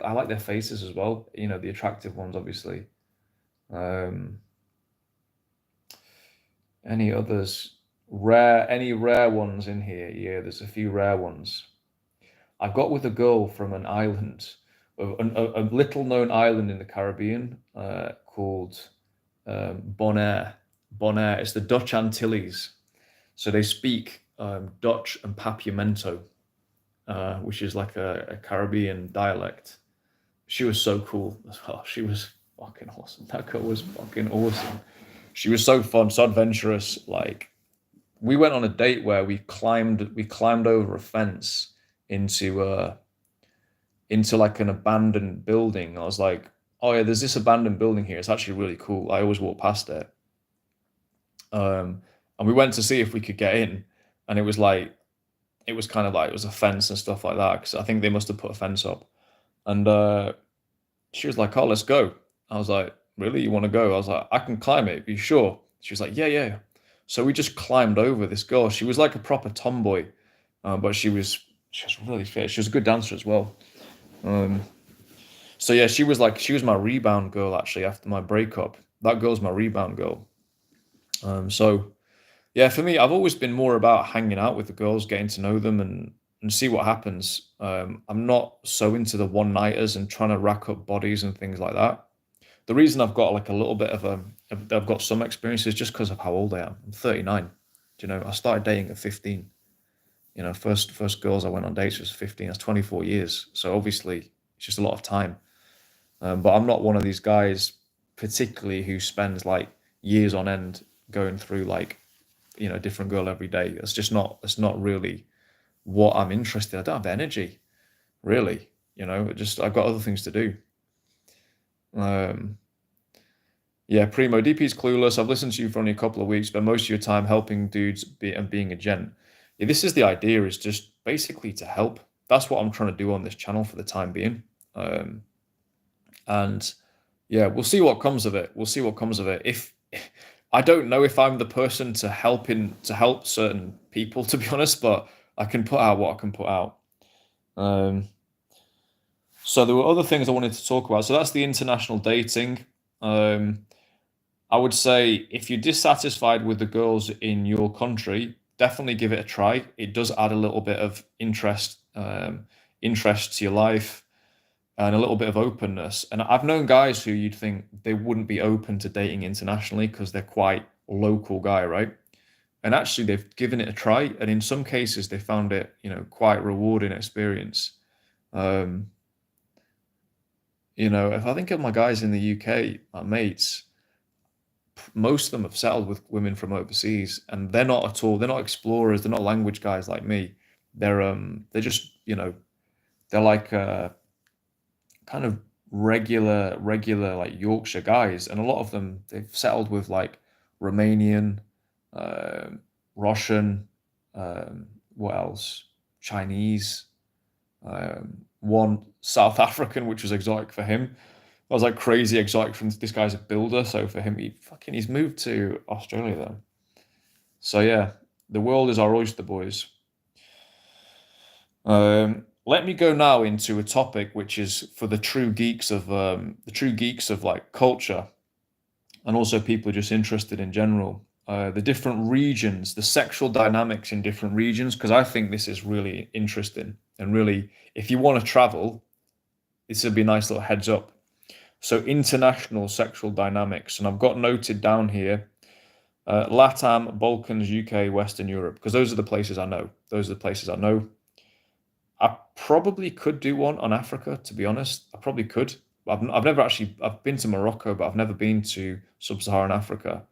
I like their faces as well. The attractive ones, obviously. Um, any others? Any rare ones in here? Yeah, there's a few rare ones. I got with a girl from an island, a little known island in the Caribbean, called Bonaire. Bonaire. It's the Dutch Antilles. So they speak Dutch and Papiamento, which is like a Caribbean dialect. She was so cool as well. She was fucking awesome. That girl was fucking awesome. She was so fun, so adventurous. Like, we went on a date where we climbed over a fence into like an abandoned building. I was like, oh yeah, there's this abandoned building here. It's actually really cool. I always walk past it. And we went to see if we could get in, and it was kind of like, it was a fence and stuff like that, because I think they must have put a fence up. And she was like, oh, let's go. I was like, really, you want to go? I was like, I can climb it, are you sure? She was like, yeah. So we just climbed over this girl. She was like a proper tomboy, but she was really fit. She was a good dancer as well. So yeah, she was my rebound girl actually after my breakup. That girl's my rebound girl. So yeah, for me, I've always been more about hanging out with the girls, getting to know them, and see what happens. I'm not so into the one-nighters and trying to rack up bodies and things like that. The reason I've got like a little bit I've got some experience is just because of how old I am. I'm 39. I started dating at 15. First girls I went on dates was 15. That's 24 years. So obviously it's just a lot of time. But I'm not one of these guys, particularly who spends like years on end going through like, a different girl every day. That's not really what I'm interested in. I don't have the energy, really. I've got other things to do. Yeah, Primo, DP's clueless. I've listened to you for only a couple of weeks, but most of your time helping dudes and being a gent. Yeah, this is the idea, is just basically to help. That's what I'm trying to do on this channel for the time being. And yeah, we'll see what comes of it. If I don't know if I'm the person to help certain people, to be honest, but I can put out what I can put out. So there were other things I wanted to talk about. So that's the international dating. I would say if you're dissatisfied with the girls in your country, definitely give it a try. It does add a little bit of interest to your life, and a little bit of openness. And I've known guys who you'd think they wouldn't be open to dating internationally because they're quite local guy, right? And actually they've given it a try, and in some cases they found it, quite rewarding experience. If I think of my guys in the UK, my mates, most of them have settled with women from overseas, and they're not explorers, they're not language guys like me. They're just, they're like kind of regular like Yorkshire guys, and a lot of them, they've settled with like Romanian, Russian, what else? Chinese, one South African, which was exotic for him. I was like crazy exotic from this guy's a builder, so for him, he's moved to Australia though. So yeah, the world is our oyster, boys. Let me go now into a topic which is for the true geeks of like culture, and also people just interested in general. The different regions, the sexual dynamics in different regions, because I think this is really interesting, and really, if you want to travel, this would be a nice little heads up. So international sexual dynamics, and I've got noted down here LATAM, Balkans, UK, Western Europe, because those are the places I know. Those are the places I know. I probably could do one on Africa, to be honest. I probably could. I've never actually. I've been to Morocco, but I've never been to sub-Saharan Africa.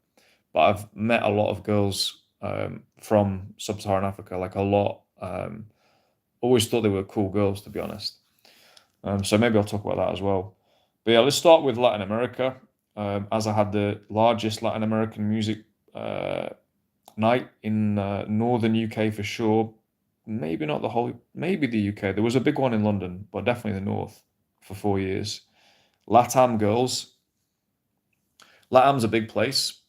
But I've met a lot of girls from sub-Saharan Africa, like a lot. Always thought they were cool girls, to be honest. So maybe I'll talk about that as well. But yeah, let's start with Latin America, as I had the largest Latin American music uh, night in northern UK for sure. Maybe not the whole, maybe the UK. There was a big one in London, but definitely the north for 4 years. LATAM girls. LATAM's a big place.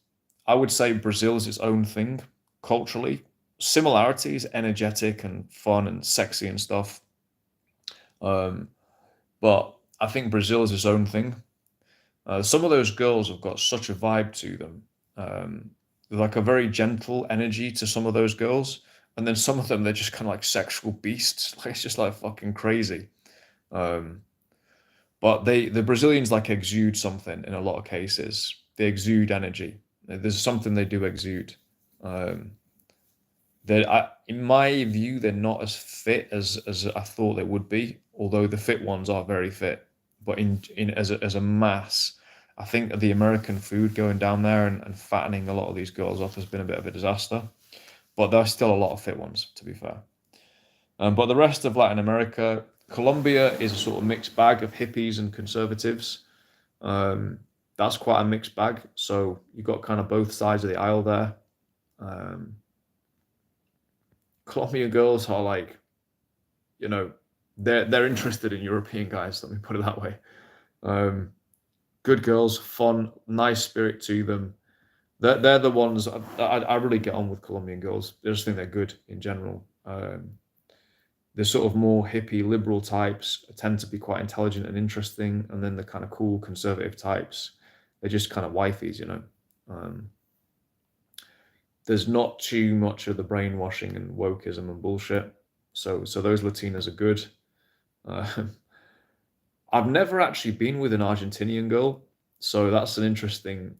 I would say Brazil is its own thing culturally. Similarities, energetic and fun and sexy and stuff. Um, but I think Brazil is its own thing. Some of those girls have got such a vibe to them, um, like a very gentle energy to some of those girls, and then some of them they're just kind of like sexual beasts. Like it's just like fucking crazy. Um, but the Brazilians like exude something in a lot of cases. They exude energy. There's something they do exude. Um, in my view, they're not as fit as I thought they would be. Although the fit ones are very fit, but in as a mass, I think the American food going down there and fattening a lot of these girls off has been a bit of a disaster. But there's still a lot of fit ones, to be fair. But the rest of Latin America, Colombia is a sort of mixed bag of hippies and conservatives. Um, that's quite a mixed bag. So you've got kind of both sides of the aisle there. Um, Colombian girls are like, you know, they're interested in European guys. Let me put it that way. Um, Good girls, fun, nice spirit to them. They're the ones I really get on with Colombian girls. I just think they're good in general. They're sort of more hippie, liberal types, tend to be quite intelligent and interesting, and then the kind of cool conservative types, they're just kind of wifeys, you know. Um, there's not too much of the brainwashing and wokeism and bullshit. So those Latinas are good. Uh, I've never actually been with an Argentinian girl, so that's an interesting.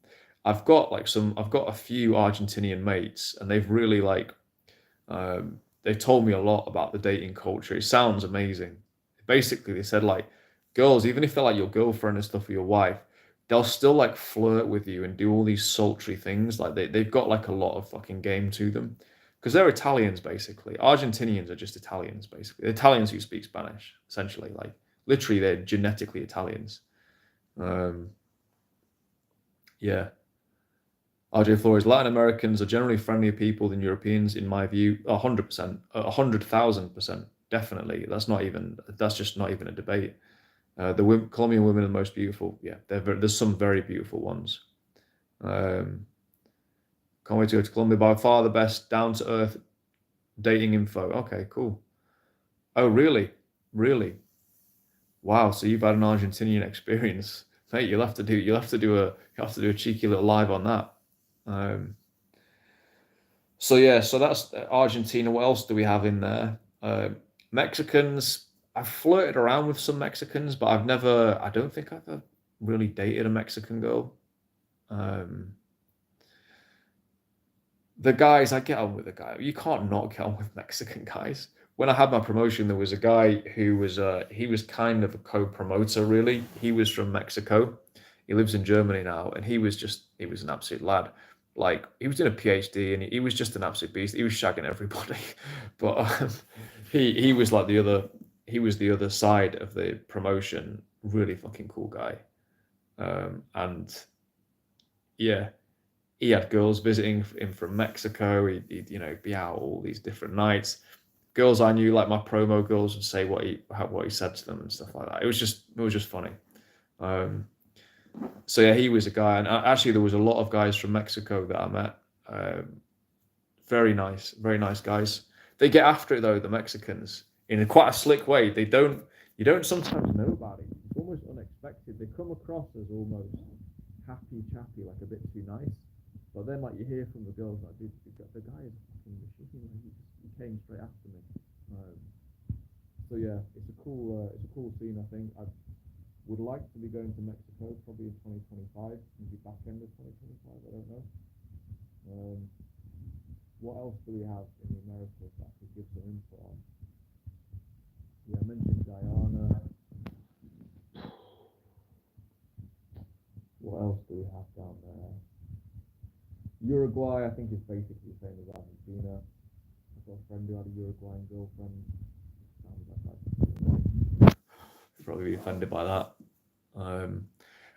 I've got a few Argentinian mates, and they've really like they've told me a lot about the dating culture. It sounds amazing. Basically, they said like girls, even if they're like your girlfriend and stuff or your wife, they'll still like flirt with you and do all these sultry things. Like they've got like a lot of fucking game to them. Because they're Italians basically. Argentinians are just Italians basically. Italians who speak Spanish, essentially. Like literally they're genetically Italians. Um, yeah. RJ Flores, Latin Americans are generally friendlier people than Europeans, in my view. 100%, 100,000%, definitely. That's just not even a debate. Colombian women are the most beautiful. Yeah, there's some very beautiful ones. Um, can't wait to go to Colombia. By far the best down to earth dating info. Okay, cool. Oh, really? Really? Wow. So you've had an Argentinian experience, mate. You'll have to do a cheeky little live on that. Um, So yeah, so that's Argentina. What else do we have in there? Mexicans. I've flirted around with some Mexicans, but I've never. I don't think I've ever really dated a Mexican girl. Um, the guys, I get on with the guy. You can't not get on with Mexican guys. When I had my promotion, there was a guy who was he was kind of a co-promoter. Really, he was from Mexico. He lives in Germany now, and he was an absolute lad. Like he was doing a PhD, and he was just an absolute beast. He was shagging everybody, but he was like the other. He was the other side of the promotion. Really fucking cool guy. And yeah, he had girls visiting him from Mexico. He'd be out all these different nights. Girls I knew, like my promo girls, would say what he said to them and stuff like that. It was just funny. Um, so yeah, he was a guy, and actually there was a lot of guys from Mexico that I met. Um, very nice guys. They get after it though, the Mexicans, in a quite a slick way. You don't sometimes know about it. It's almost unexpected. They come across as almost happy chappy, like a bit too nice. But then, like you hear from the girls, like, dude, the guy is a fucking machine. Like, he came straight after me. Um, so yeah, it's a cool scene. I think I would like to be going to Mexico probably in 2025, maybe back end of 2025. I don't know. Um, what else do we have in the Americas that I could give some info on? Yeah, I mentioned Guyana. What else do we have down there? Uruguay, I think, is basically the same as Argentina. I've got a friend who had a Uruguayan girlfriend. Sounds like that. Probably be offended by that. Um,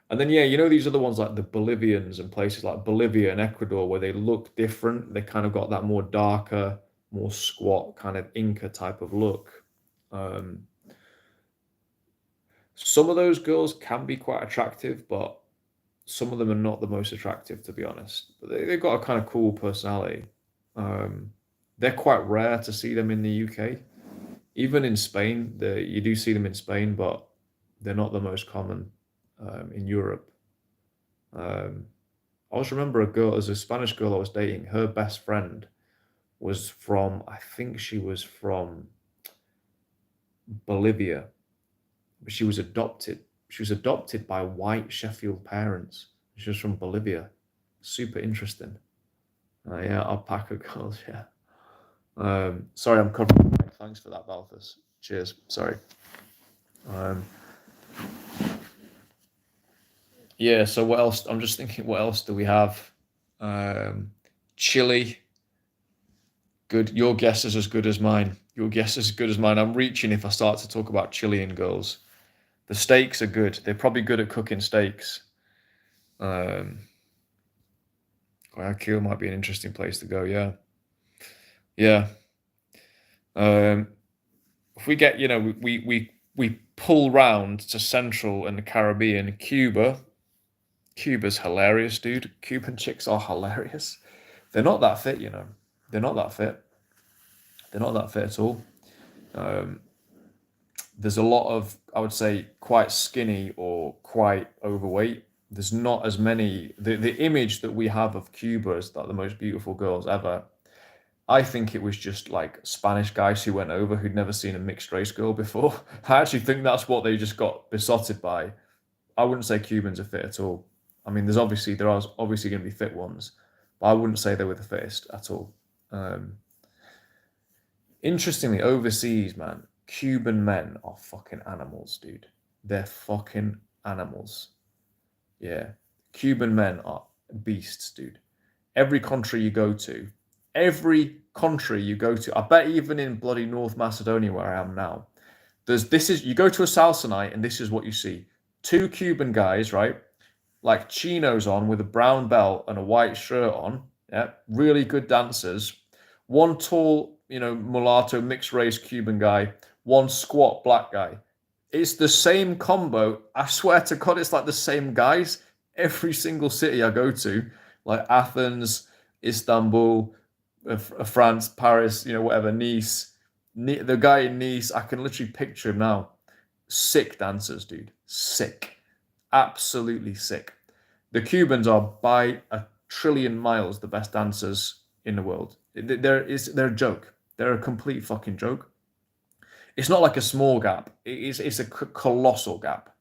and then, yeah, these are the ones like the Bolivians and places like Bolivia and Ecuador where they look different. They kind of got that more darker, more squat kind of Inca type of look. Um, some of those girls can be quite attractive, but some of them are not the most attractive, to be honest. But they've got a kind of cool personality. Um, they're quite rare to see them in the UK. Even in Spain, you do see them in Spain, but they're not the most common in Europe. Um, I always remember a girl, as a Spanish girl I was dating, her best friend was from, I think she was from Bolivia, but she was adopted. She was adopted by white Sheffield parents. She was from Bolivia. Super interesting. Yeah, alpaca girls, yeah. Sorry, I'm covering. Thanks for that, Balthus. Cheers. Sorry. Um, yeah. So what else? I'm just thinking. What else do we have? Chile. Good. Your guess is as good as mine. Your guess is as good as mine. I'm reaching if I start to talk about Chilean girls. The steaks are good. They're probably good at cooking steaks. Guayaquil might be an interesting place to go. Yeah. Yeah. Um, if we get, we pull round to Central and the Caribbean, Cuba's hilarious, dude. Cuban chicks are hilarious. They're not that fit, They're not that fit. They're not that fit at all. Um, there's a lot of, I would say, quite skinny or quite overweight. There's not as many. The image that we have of Cuba as like the most beautiful girls ever. I think it was just like Spanish guys who went over who'd never seen a mixed race girl before. I actually think that's what they just got besotted by. I wouldn't say Cubans are fit at all. I mean, there are obviously going to be fit ones, but I wouldn't say they were the fittest at all. Um, Interestingly, overseas, man, Cuban men are fucking animals, dude. They're fucking animals. Yeah, Cuban men are beasts, dude. Every country you go to, I bet even in bloody North Macedonia where I am now, you go to a salsa night and this is what you see: two Cuban guys, right? Like chinos on with a brown belt and a white shirt on. Yeah, really good dancers. One tall, mulatto mixed race Cuban guy, one squat black guy. It's the same combo. I swear to God, it's like the same guys. Every single city I go to, like Athens, Istanbul, France, Paris, whatever, Nice. The guy in Nice, I can literally picture him now. Sick dancers, dude. Sick. Absolutely sick. The Cubans are by a trillion miles the best dancers in the world. They're a joke. They're a complete fucking joke. It's not like a small gap. It's a colossal gap.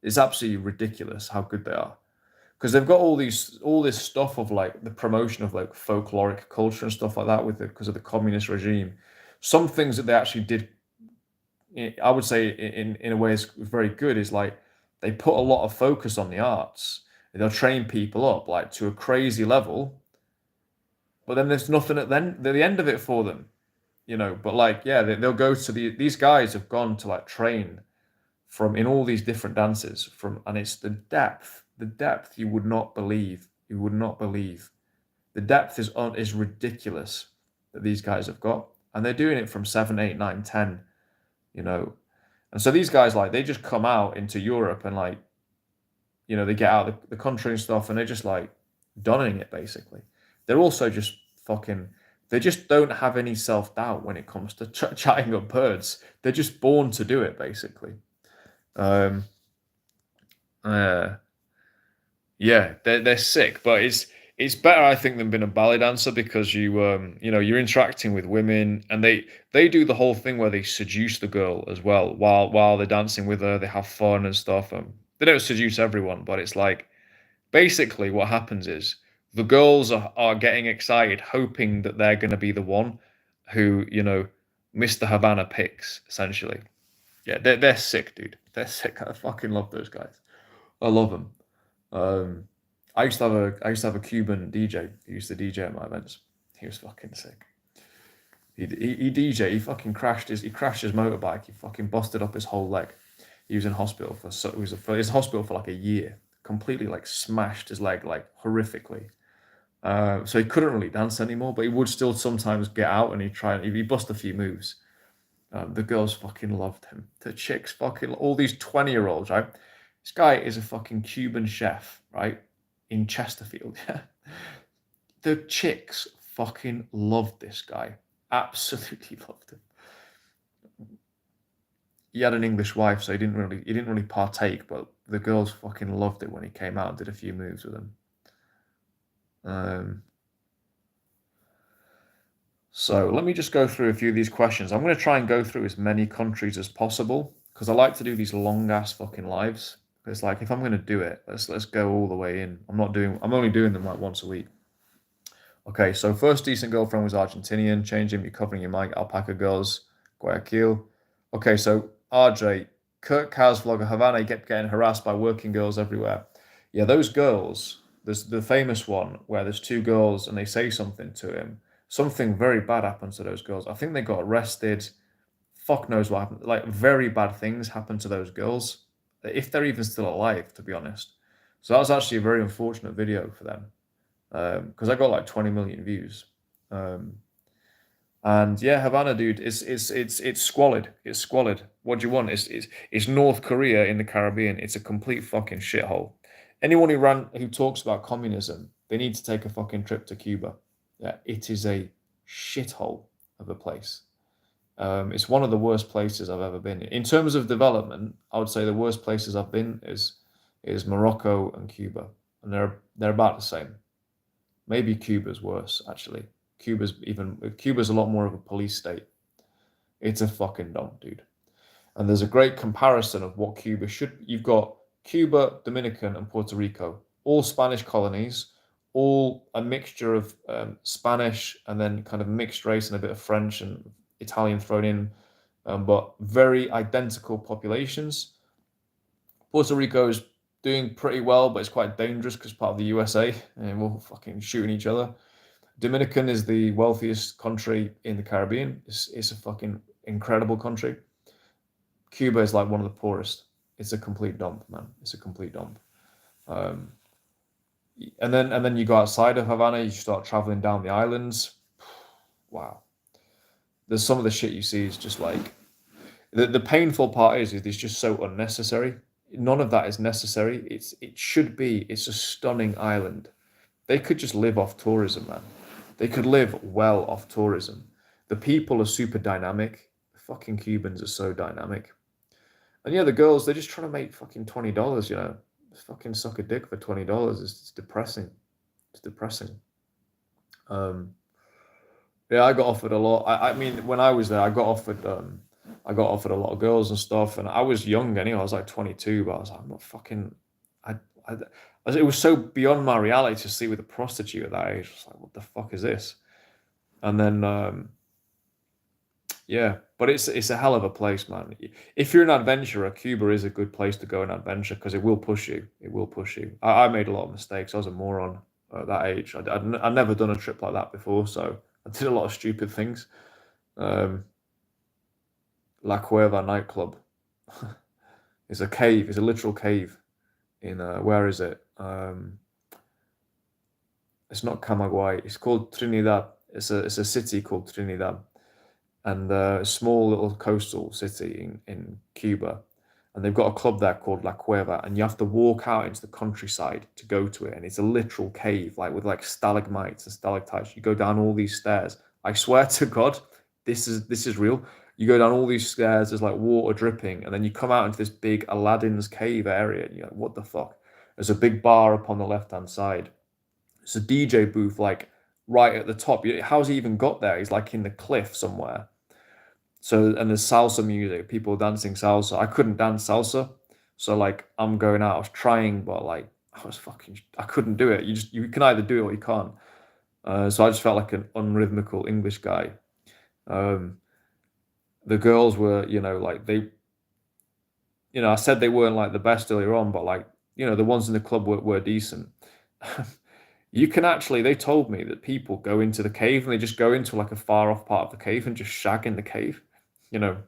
It's absolutely ridiculous how good they are because they've got all this stuff of like the promotion of like folkloric culture and stuff like that because of the communist regime. Some things that they actually did, I would say, in a way is very good. Is like they put a lot of focus on the arts. They'll train people up like to a crazy level, but then there's nothing at the end of it for them, But like, yeah, they'll go to these guys have gone to like train from in all these different dances and it's the depth you would not believe. You would not believe. The depth is ridiculous that these guys have got, and they're doing it from 7, 8, 9, 10, And so these guys like they just come out into Europe and like, they get out of the country and stuff, and they're just like donning it basically. They're also just fucking. They just don't have any self-doubt when it comes to chatting up birds. They're just born to do it basically. Um, uh, yeah, they're sick, but it's better, I think, than being a ballet dancer because you're interacting with women, and they do the whole thing where they seduce the girl as well while they're dancing with her. They have fun and stuff. They don't seduce everyone, but it's like basically what happens is The girls are getting excited, hoping that they're going to be the one who, Mr. Havana picks, essentially. Yeah, they're sick, dude. They're sick. I fucking love those guys. I love them. Um, I used to have a Cuban DJ. He used to DJ at my events. He was fucking sick. He DJ. He crashed his motorbike. He fucking busted up his whole leg. He was in hospital for hospital for like a year. Completely like smashed his leg like horrifically. So he couldn't really dance anymore, but he would still sometimes get out and he bust a few moves. The girls fucking loved him. The chicks fucking all these 20-year-olds, right? This guy is a fucking Cuban chef, right? In Chesterfield. The chicks fucking loved this guy. Absolutely loved him. He had an English wife, so he didn't really partake, but the girls fucking loved it when he came out and did a few moves with him. Um, so let me just go through a few of these questions. I'm going to try and go through as many countries as possible because I like to do these long ass fucking lives. It's like if I'm going to do it, let's go all the way in. I'm only doing them like once a week. Okay, so first decent girlfriend was Argentinian. Changing, you're covering your mic. Alpaca girls, Guayaquil. Okay, so RJ, Kurt Kaz vlogger Havana kept getting harassed by working girls everywhere. Yeah, those girls. There's the famous one where there's two girls and they say something to him. Something very bad happens to those girls. I think they got arrested. Fuck knows what happened. Like very bad things happen to those girls, if they're even still alive, to be honest. So that was actually a very unfortunate video for them because I got like 20 million views. Um, and yeah, Havana, dude, it's squalid. It's squalid. What do you want? It's North Korea in the Caribbean. It's a complete fucking shithole. Anyone who talks about communism, they need to take a fucking trip to Cuba. Yeah, it is a shithole of a place. It's one of the worst places I've ever been. In terms of development, I would say the worst places I've been is Morocco and Cuba, and they're about the same. Maybe Cuba's worse, actually. Cuba's a lot more of a police state. It's a fucking dump, dude. And there's a great comparison of what Cuba should. You've got Cuba, Dominican, and Puerto Rico, all Spanish colonies, all a mixture of Spanish and then kind of mixed race and a bit of French and Italian thrown in, but very identical populations. Puerto Rico is doing pretty well, but it's quite dangerous because part of the USA and we're all fucking shooting each other. Dominican is the wealthiest country in the Caribbean. It's a fucking incredible country. Cuba is like one of the poorest. It's a complete dump, man. It's a complete dump. Um, and then you go outside of Havana, you start traveling down the islands. Wow. There's some of the shit you see is just like the painful part is it's just so unnecessary. None of that is necessary. It's a stunning island. They could just live off tourism, man. They could live well off tourism. The people are super dynamic. The fucking Cubans are so dynamic. And yeah, the girls, they're just trying to make fucking $20, Fucking suck a dick for $20. It's depressing. It's depressing. Um, yeah, I got offered a lot. I mean, when I was there, I got offered a lot of girls and stuff, and I was young anyway. I was like 22, but I was like, I'm not fucking. I, I, it was so beyond my reality to see with a prostitute at that age. I was like, what the fuck is this? And then, yeah, but it's a hell of a place, man. If you're an adventurer, Cuba is a good place to go and adventure because it will push you. It will push you. I made a lot of mistakes. I was a moron at that age. I'd never done a trip like that before, so I did a lot of stupid things. Um, La Cueva nightclub. It's a cave. It's a literal cave in where is it? It's not Camagüey. It's called Trinidad. It's a city called Trinidad, and a small little coastal city in Cuba. And they've got a club there called La Cueva, and you have to walk out into the countryside to go to it. And it's a literal cave, like with like stalagmites and stalactites. You go down all these stairs. I swear to God, this is real. You go down all these stairs, there's like water dripping, and then you come out into this big Aladdin's cave area, and you're like, what the fuck? There's a big bar up on the left-hand side. It's a DJ booth, like right at the top. How's he even got there? He's like in the cliff somewhere. So, and there's salsa music, people dancing salsa. I couldn't dance salsa. So like I'm going out, I was trying, but like I couldn't do it. You can either do it or you can't. So I just felt like an unrhythmical English guy. Um, the girls were, like I said they weren't like the best earlier on, but like, the ones in the club were decent. You can actually, they told me that people go into the cave and they just go into like a far off part of the cave and just shag in the cave,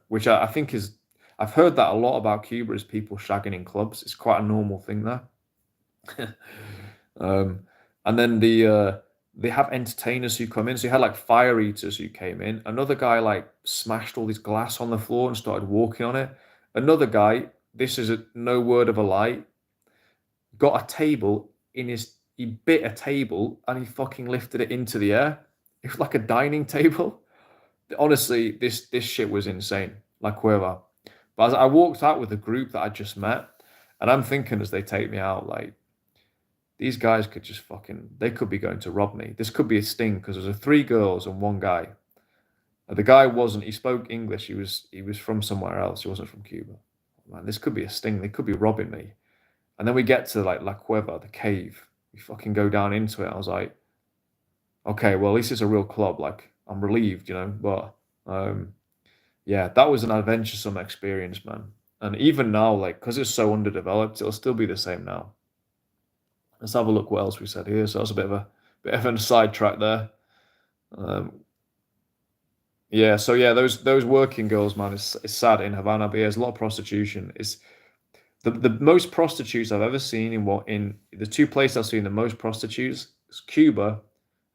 which I think I've heard that a lot about Cuba is people shagging in clubs. It's quite a normal thing there. Um, and then they have entertainers who come in. So you had like fire eaters who came in. Another guy like smashed all this glass on the floor and started walking on it. Another guy, this is no word of a lie, got a table he bit a table and he fucking lifted it into the air. It was like a dining table. Honestly, this shit was insane. Like whoever. But as I walked out with the group that I just met, and I'm thinking as they take me out, like, these guys could just they could be going to rob me. This could be a sting because there's three girls and one guy. The guy he spoke English. He was from somewhere else. He wasn't from Cuba. Man, this could be a sting. They could be robbing me. And then we get to like La Cueva, the cave. We fucking go down into it. I was like, okay, well, at least it's a real club. Like, I'm relieved, But yeah, that was an adventuresome experience, man. And even now, like, because it's so underdeveloped, it'll still be the same now. Let's have a look what else we said here. So that's a bit of a sidetrack there. Yeah, so yeah, those working girls, man, it's sad in Havana, but yeah, there's a lot of prostitution. It's the most prostitutes I've ever seen in the two places I've seen the most prostitutes is Cuba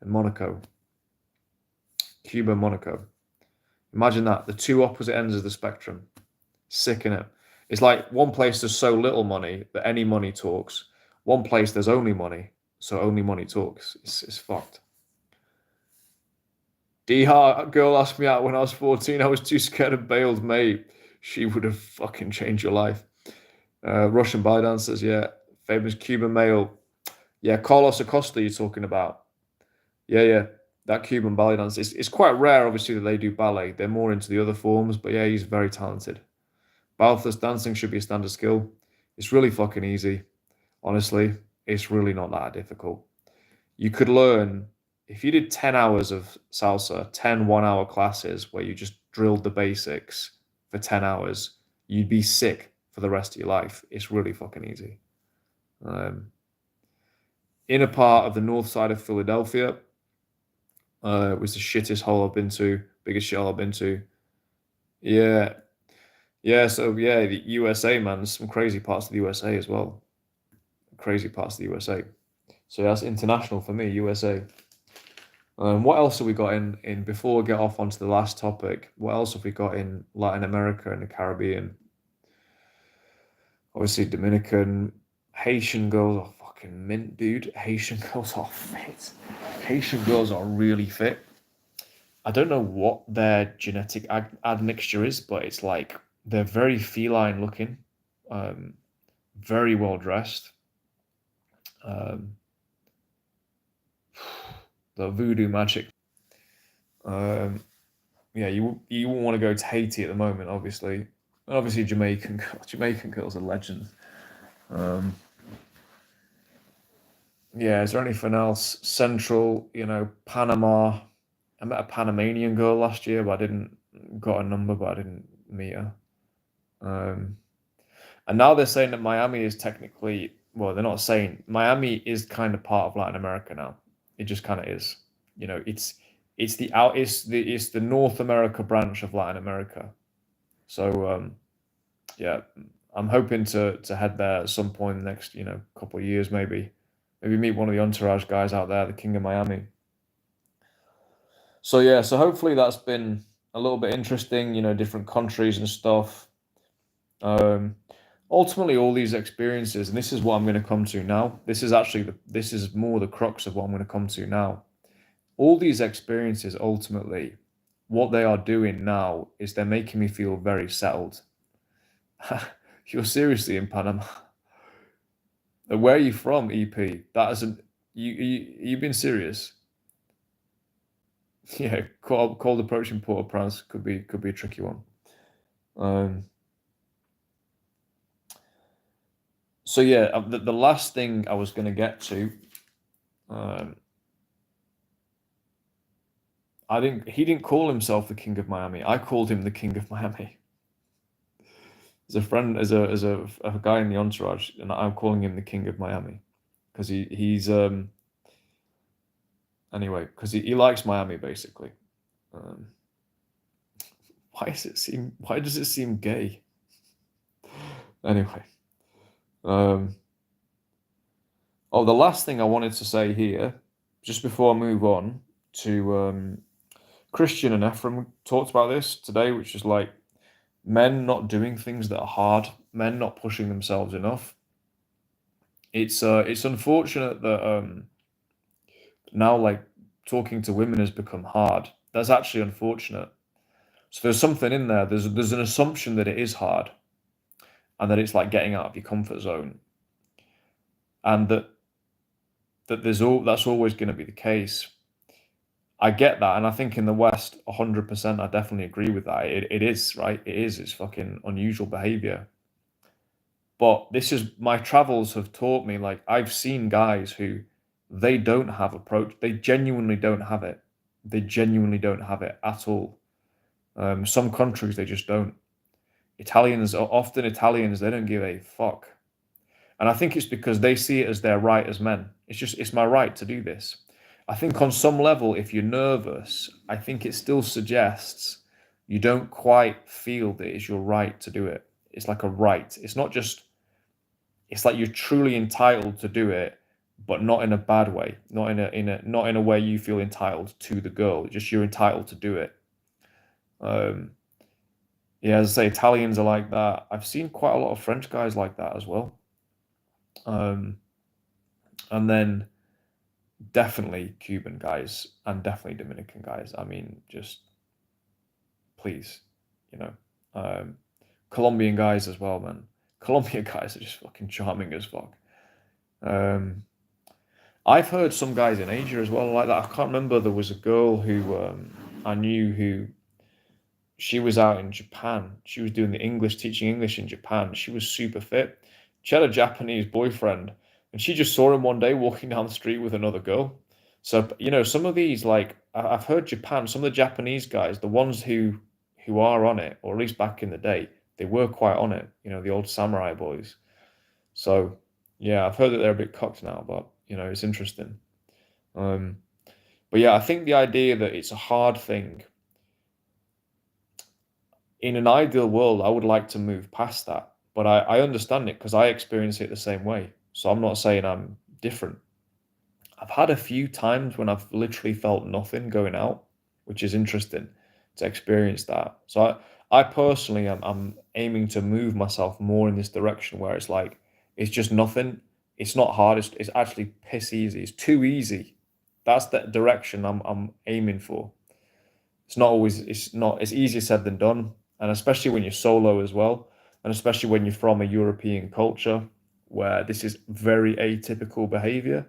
and Monaco. Cuba and Monaco. Imagine that, the two opposite ends of the spectrum. Sick in it. It's like one place there's so little money that any money talks. One place there's only money, so only money talks. It's fucked. D-Hart girl asked me out when I was 14. I was too scared and bailed, mate. She would have fucking changed your life. Russian Baidan says, yeah. Famous Cuban male. Yeah, Carlos Acosta you're talking about. Yeah. That Cuban ballet dance. It's quite rare, obviously, that they do ballet. They're more into the other forms, but yeah, he's very talented. Balthus dancing should be a standard skill. It's really fucking easy. Honestly, it's really not that difficult. You could learn, if you did 10 hours of salsa, 10 1-hour classes where you just drilled the basics for 10 hours, you'd be sick for the rest of your life. It's really fucking easy. Inner part of the north side of Philadelphia was the shittest hole I've been to, biggest shithole I've been to. Yeah. Yeah, so yeah, the USA, man, there's some crazy parts of the USA as well. Crazy parts of the USA. So that's international for me, USA. What else have we got in before we get off onto the last topic? What else have we got in Latin America and the Caribbean? Obviously, Dominican, Haitian girls are fucking mint, dude. Haitian girls are fit. Haitian girls are really fit. I don't know what their genetic admixture is, but it's like they're very feline looking, very well dressed. The voodoo magic. Yeah, you wouldn't want to go to Haiti at the moment, obviously. And obviously, Jamaican girls are legends. Yeah, is there anything else? Central, Panama. I met a Panamanian girl last year, but I didn't got a number, but I didn't meet her. And now they're saying that Miami is technically, well, they're not saying Miami is kind of part of Latin America now. It just kind of is. It's the North America branch of Latin America. So yeah, I'm hoping to head there at some point in the next couple of years, maybe meet one of the entourage guys out there, the King of Miami. So yeah, so hopefully that's been a little bit interesting, different countries and stuff. Ultimately, all these experiences, and this is what I'm going to come to now. This is more the crux of what I'm going to come to now. All these experiences, ultimately, what they are doing now is they're making me feel very settled. You're seriously in Panama. Where are you from, EP? That isn't you've been serious. Yeah, cold approaching Port-au-Prince could be a tricky one. So yeah, the last thing I was going to get to, um, he didn't call himself the King of Miami. I called him the King of Miami. As a friend, as a guy in the entourage, and I'm calling him the King of Miami because he's anyway, because he likes Miami basically. Um, why does it seem gay? Anyway, um, oh, the last thing I wanted to say here, just before I move on to Christian and Ephraim talked about this today, which is like men not doing things that are hard, men not pushing themselves enough. It's unfortunate that now like talking to women has become hard. That's actually unfortunate. So there's something in there. There's an assumption that it is hard, and that it's like getting out of your comfort zone, and that that's always going to be the case. I get that, and I think in the West, 100%, I definitely agree with that. It is right. It is. It's fucking unusual behavior. But this is my travels have taught me. Like I've seen guys who they don't have approach. They genuinely don't have it. They genuinely don't have it at all. Some countries they just don't. Italians, they don't give a fuck. And I think it's because they see it as their right as men. It's my right to do this. I think on some level, if you're nervous, I think it still suggests you don't quite feel that it's your right to do it. It's like a right. It's not just, it's like you're truly entitled to do it, but not in a bad way. Not in a way you feel entitled to the girl. Just you're entitled to do it. Um, yeah, as I say, Italians are like that. I've seen quite a lot of French guys like that as well. Um, and then definitely Cuban guys and definitely Dominican guys. I mean, just please, you know. Um, Colombian guys as well, man. Colombian guys are just fucking charming as fuck. Um, I've heard some guys in Asia as well like that. I can't remember. There was a girl who I knew who she was out in Japan. She was doing the English, teaching English in Japan. She was super fit. She had a Japanese boyfriend, and she just saw him one day walking down the street with another girl. So, some of these, like, I've heard Japan, some of the Japanese guys, the ones who are on it, or at least back in the day, they were quite on it, the old samurai boys. So, yeah, I've heard that they're a bit cocked now, but, it's interesting. Um, but yeah, I think the idea that it's a hard thing in an ideal world, I would like to move past that, but I understand it because I experience it the same way. So I'm not saying I'm different. I've had a few times when I've literally felt nothing going out, which is interesting to experience that. So I personally I'm aiming to move myself more in this direction where it's like it's just nothing. It's not hard. It's actually piss easy. It's too easy. That's the direction I'm aiming for. It's easier said than done, and especially when you're solo as well, and especially when you're from a European culture where this is very atypical behavior.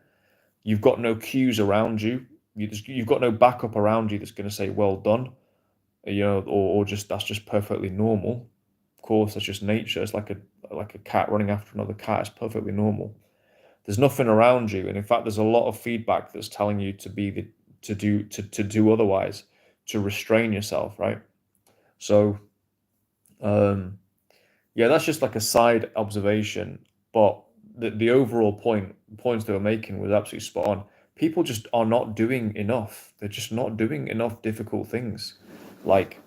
You've got no cues around you. You've got no backup around you that's going to say well done, or just that's just perfectly normal. Of course, that's just nature. It's like a cat running after another cat. It's perfectly normal. There's nothing around you, and in fact, there's a lot of feedback that's telling you to do otherwise, to restrain yourself, right? So, um, yeah, that's just like a side observation, but the overall points they were making was absolutely spot on. People just are not doing enough. They're just not doing enough difficult things. Like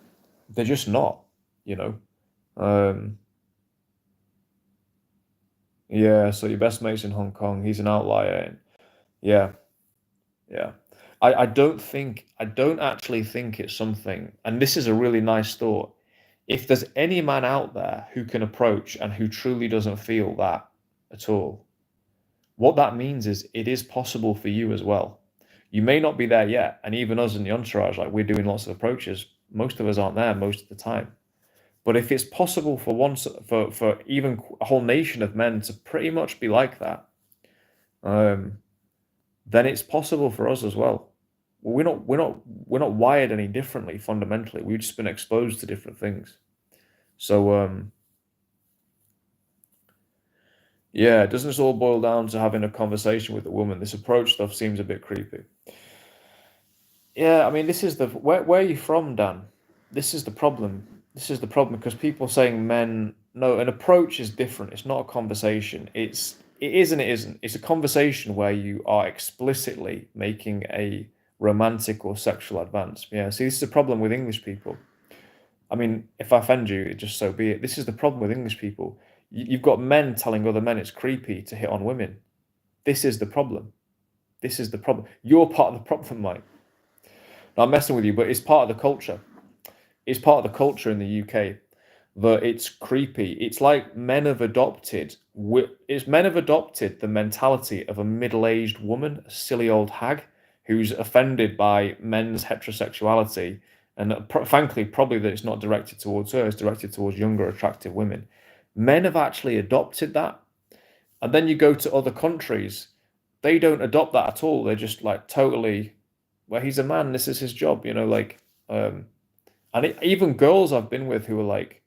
they're just not, you know. Um, yeah, so your best mate's in Hong Kong. He's an outlier. And yeah, yeah. I don't actually think it's something, and this is a really nice thought. If there's any man out there who can approach and who truly doesn't feel that at all, what that means is it is possible for you as well. You may not be there yet, and even us in the entourage, like we're doing lots of approaches. Most of us aren't there most of the time. But if it's possible for once for even a whole nation of men to pretty much be like that, um, then it's possible for us as well. We're not wired any differently fundamentally. We've just been exposed to different things. So Yeah, doesn't this all boil down to having a conversation with a woman? This approach stuff seems a bit creepy. Yeah, I mean, this is the where are you from, Dan? This is the problem. This is the problem because people saying men no, an approach is different. It's not a conversation. It is and it isn't. It's a conversation where you are explicitly making a romantic or sexual advance. Yeah, see, this is a problem with English people. I mean, if I offend you, it just so be it. This is the problem with English people. You've got men telling other men it's creepy to hit on women. This is the problem. This is the problem. You're part of the problem, Mike. Now, I'm messing with you, but it's part of the culture. It's part of the culture in the UK that it's creepy. It's like men have adopted. It's men have adopted the mentality of a middle-aged woman, a silly old hag, who's offended by men's heterosexuality, and frankly, probably that it's not directed towards her. It's directed towards younger, attractive women. Men have actually adopted that, and then you go to other countries, they don't adopt that at all. They're just like totally, well, he's a man. This is his job, like. And even girls I've been with who are like,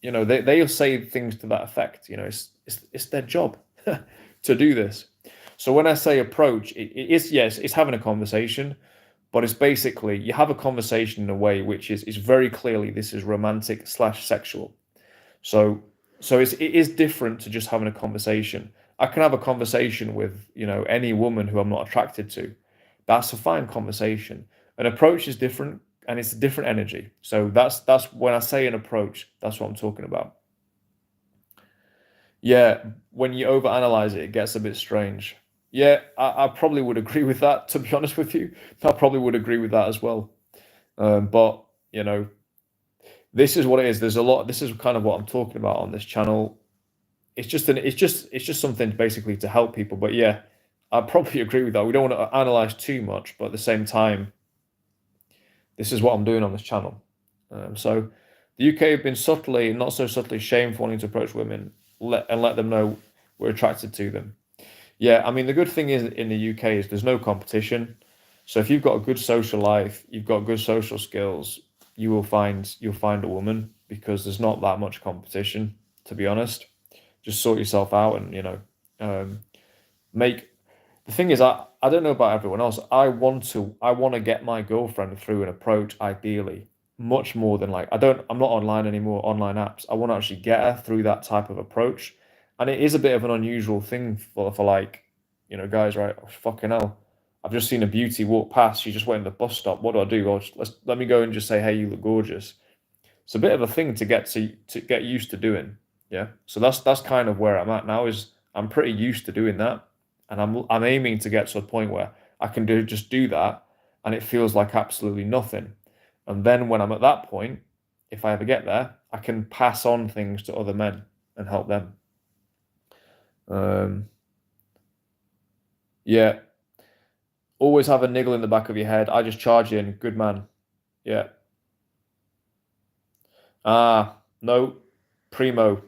they'll say things to that effect. It's their job to do this. So when I say approach, it is, yes, it's having a conversation, but it's basically you have a conversation in a way which is very clearly this is romantic slash sexual. So it is different to just having a conversation. I can have a conversation with any woman who I'm not attracted to. That's a fine conversation. An approach is different and it's a different energy. So that's when I say an approach, that's what I'm talking about. Yeah, when you overanalyze it, it gets a bit strange. Yeah, I probably would agree with that, to be honest with you. I probably would agree with that as well. But this is what it is. There's a lot. This is kind of what I'm talking about on this channel. It's just something basically to help people. But yeah, I probably agree with that. We don't want to analyze too much, but at the same time, this is what I'm doing on this channel. So the UK have been subtly, not so subtly, shamed for wanting to approach women and let them know we're attracted to them. Yeah, I mean the good thing is in the UK is there's no competition. So if you've got a good social life, you've got good social skills, you'll find a woman because there's not that much competition, to be honest. Just sort yourself out and make the thing is I don't know about everyone else. I want to get my girlfriend through an approach ideally much more than like I'm not online anymore, online apps. I want to actually get her through that type of approach. And it is a bit of an unusual thing for like, guys, right? Oh, fucking hell. I've just seen a beauty walk past. She just went in the bus stop. What do I do? Well, let me go and just say, hey, you look gorgeous. It's a bit of a thing to get used to doing. Yeah. So that's kind of where I'm at now. Is I'm pretty used to doing that, and I'm aiming to get to a point where I can do that, and it feels like absolutely nothing. And then when I'm at that point, if I ever get there, I can pass on things to other men and help them. Um, yeah. Always have a niggle in the back of your head. I just charge in. Good man. Yeah. Ah, no. Primo.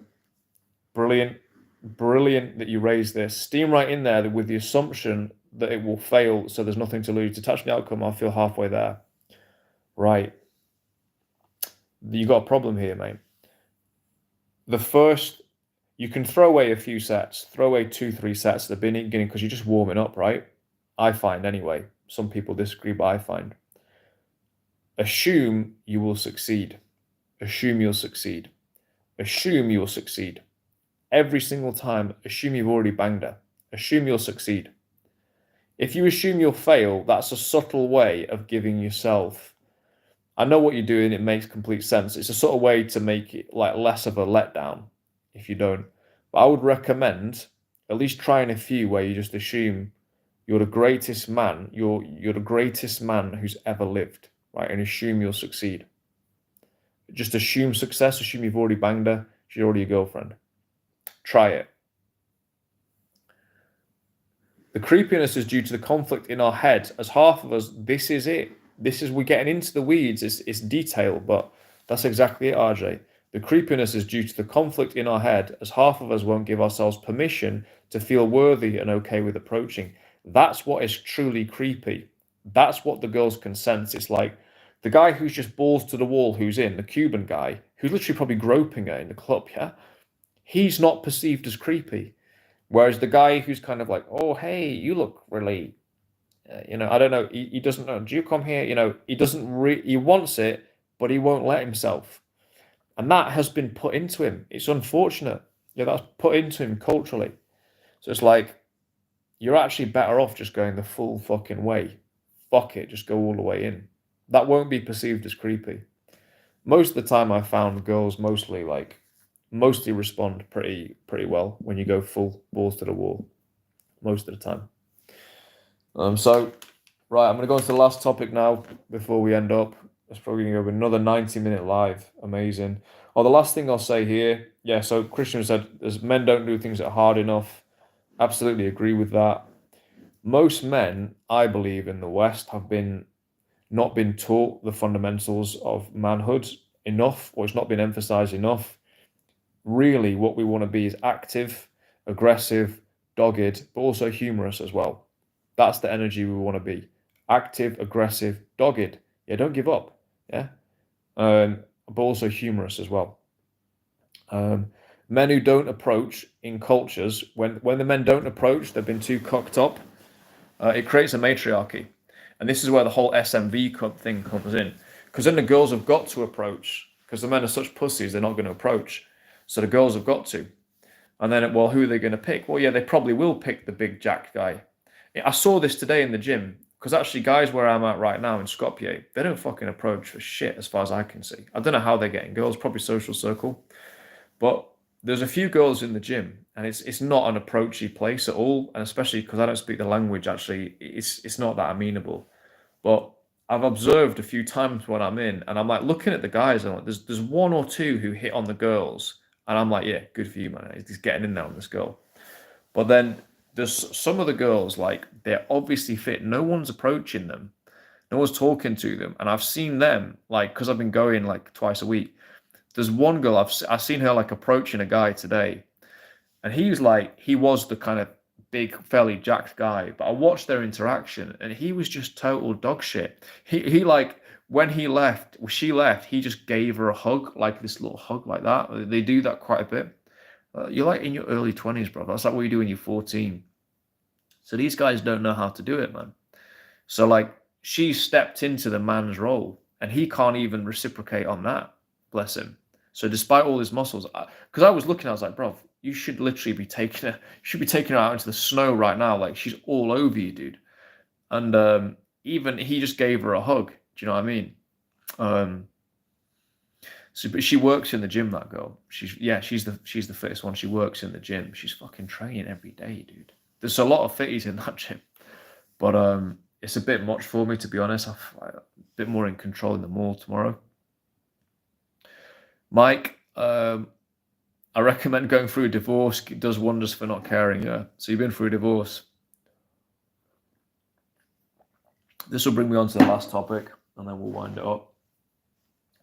Brilliant. Brilliant that you raised this. Steam right in there with the assumption that it will fail, so there's nothing to lose. Detach from the outcome, I feel halfway there. Right. You got a problem here, mate. The first, you can throw away a few sets, throw away 2, 3 sets at the beginning because you're just warming up, right? I find anyway. Some people disagree, but I find. Assume you will succeed. Assume you'll succeed. Assume you will succeed. Every single time, assume you've already banged her. Assume you'll succeed. If you assume you'll fail, that's a subtle way of giving yourself. I know what you're doing, it makes complete sense. It's a sort of way to make it like less of a letdown if you don't. But I would recommend at least trying a few where you just assume you're the greatest man, you're the greatest man who's ever lived, right? And assume you'll succeed. Just assume success, assume you've already banged her, she's already your girlfriend. Try it. The creepiness is due to the conflict in our head. As half of us, this is it. We're getting into the weeds. It's detail, but that's exactly it, RJ. The creepiness is due to the conflict in our head, as half of us won't give ourselves permission to feel worthy and okay with approaching. That's what is truly creepy. That's what the girls can sense. It's like the guy who's just balls to the wall, who's in, the Cuban guy, who's literally probably groping her in the club, yeah? He's not perceived as creepy. Whereas the guy who's kind of like, oh, hey, you look really, I don't know, he doesn't know, do you come here? He doesn't he wants it, but he won't let himself. And that has been put into him. It's unfortunate. Yeah, that's put into him culturally. So it's like, you're actually better off just going the full fucking way. Fuck it, just go all the way in. That won't be perceived as creepy. Most of the time I found girls mostly respond pretty well when you go full balls to the wall. Most of the time. So right, I'm gonna go on to the last topic now before we end up. It's probably gonna go another 90-minute live. Amazing. Oh, the last thing I'll say here, yeah, so Christian said as men don't do things that are hard enough. Absolutely agree with that. Most men, I believe, in the West have not been taught the fundamentals of manhood enough, or it's not been emphasized enough. Really, what we want to be is active, aggressive, dogged, but also humorous as well. That's the energy we want to be. Active, aggressive, dogged. Yeah, don't give up. Yeah. But also humorous as well. Men who don't approach in cultures, when the men don't approach, they've been too cocked up. It creates a matriarchy. And this is where the whole SMV thing comes in. Because then the girls have got to approach. Because the men are such pussies, they're not going to approach. So the girls have got to. And then, well, who are they going to pick? Well, yeah, they probably will pick the big jack guy. I saw this today in the gym. Because actually, guys where I'm at right now in Skopje, they don't fucking approach for shit as far as I can see. I don't know how they're getting girls, probably social circle. But there's a few girls in the gym, and it's not an approachy place at all. And especially because I don't speak the language, actually, it's not that amenable. But I've observed a few times when I'm in, and I'm like looking at the guys, and I'm like, there's one or two who hit on the girls, and I'm like, yeah, good for you, man. He's getting in there on this girl. But then there's some of the girls, like they're obviously fit. No one's approaching them. No one's talking to them. And I've seen them, like, because I've been going like twice a week. There's one girl I've seen her like approaching a guy today, and he was the kind of big, fairly jacked guy. But I watched their interaction, and he was just total dog shit. He like when she left, he just gave her a hug, like this little hug like that. They do that quite a bit. You're like in your early 20s, bro. That's like what you do when you're 14. So these guys don't know how to do it, man. So like she stepped into the man's role, and he can't even reciprocate on that. Bless him. So despite all his muscles, because I was looking, I was like, bro, you should literally be taking her out into the snow right now. Like she's all over you, dude. And even he just gave her a hug. Do you know what I mean? But she works in the gym. That girl. She's the fittest one. She works in the gym. She's fucking training every day, dude. There's a lot of fitties in that gym, but it's a bit much for me, to be honest. I'm a bit more in control in the mall tomorrow. Mike, I recommend going through a divorce. It does wonders for not caring. Yeah. So you've been through a divorce. This will bring me on to the last topic, and then we'll wind it up.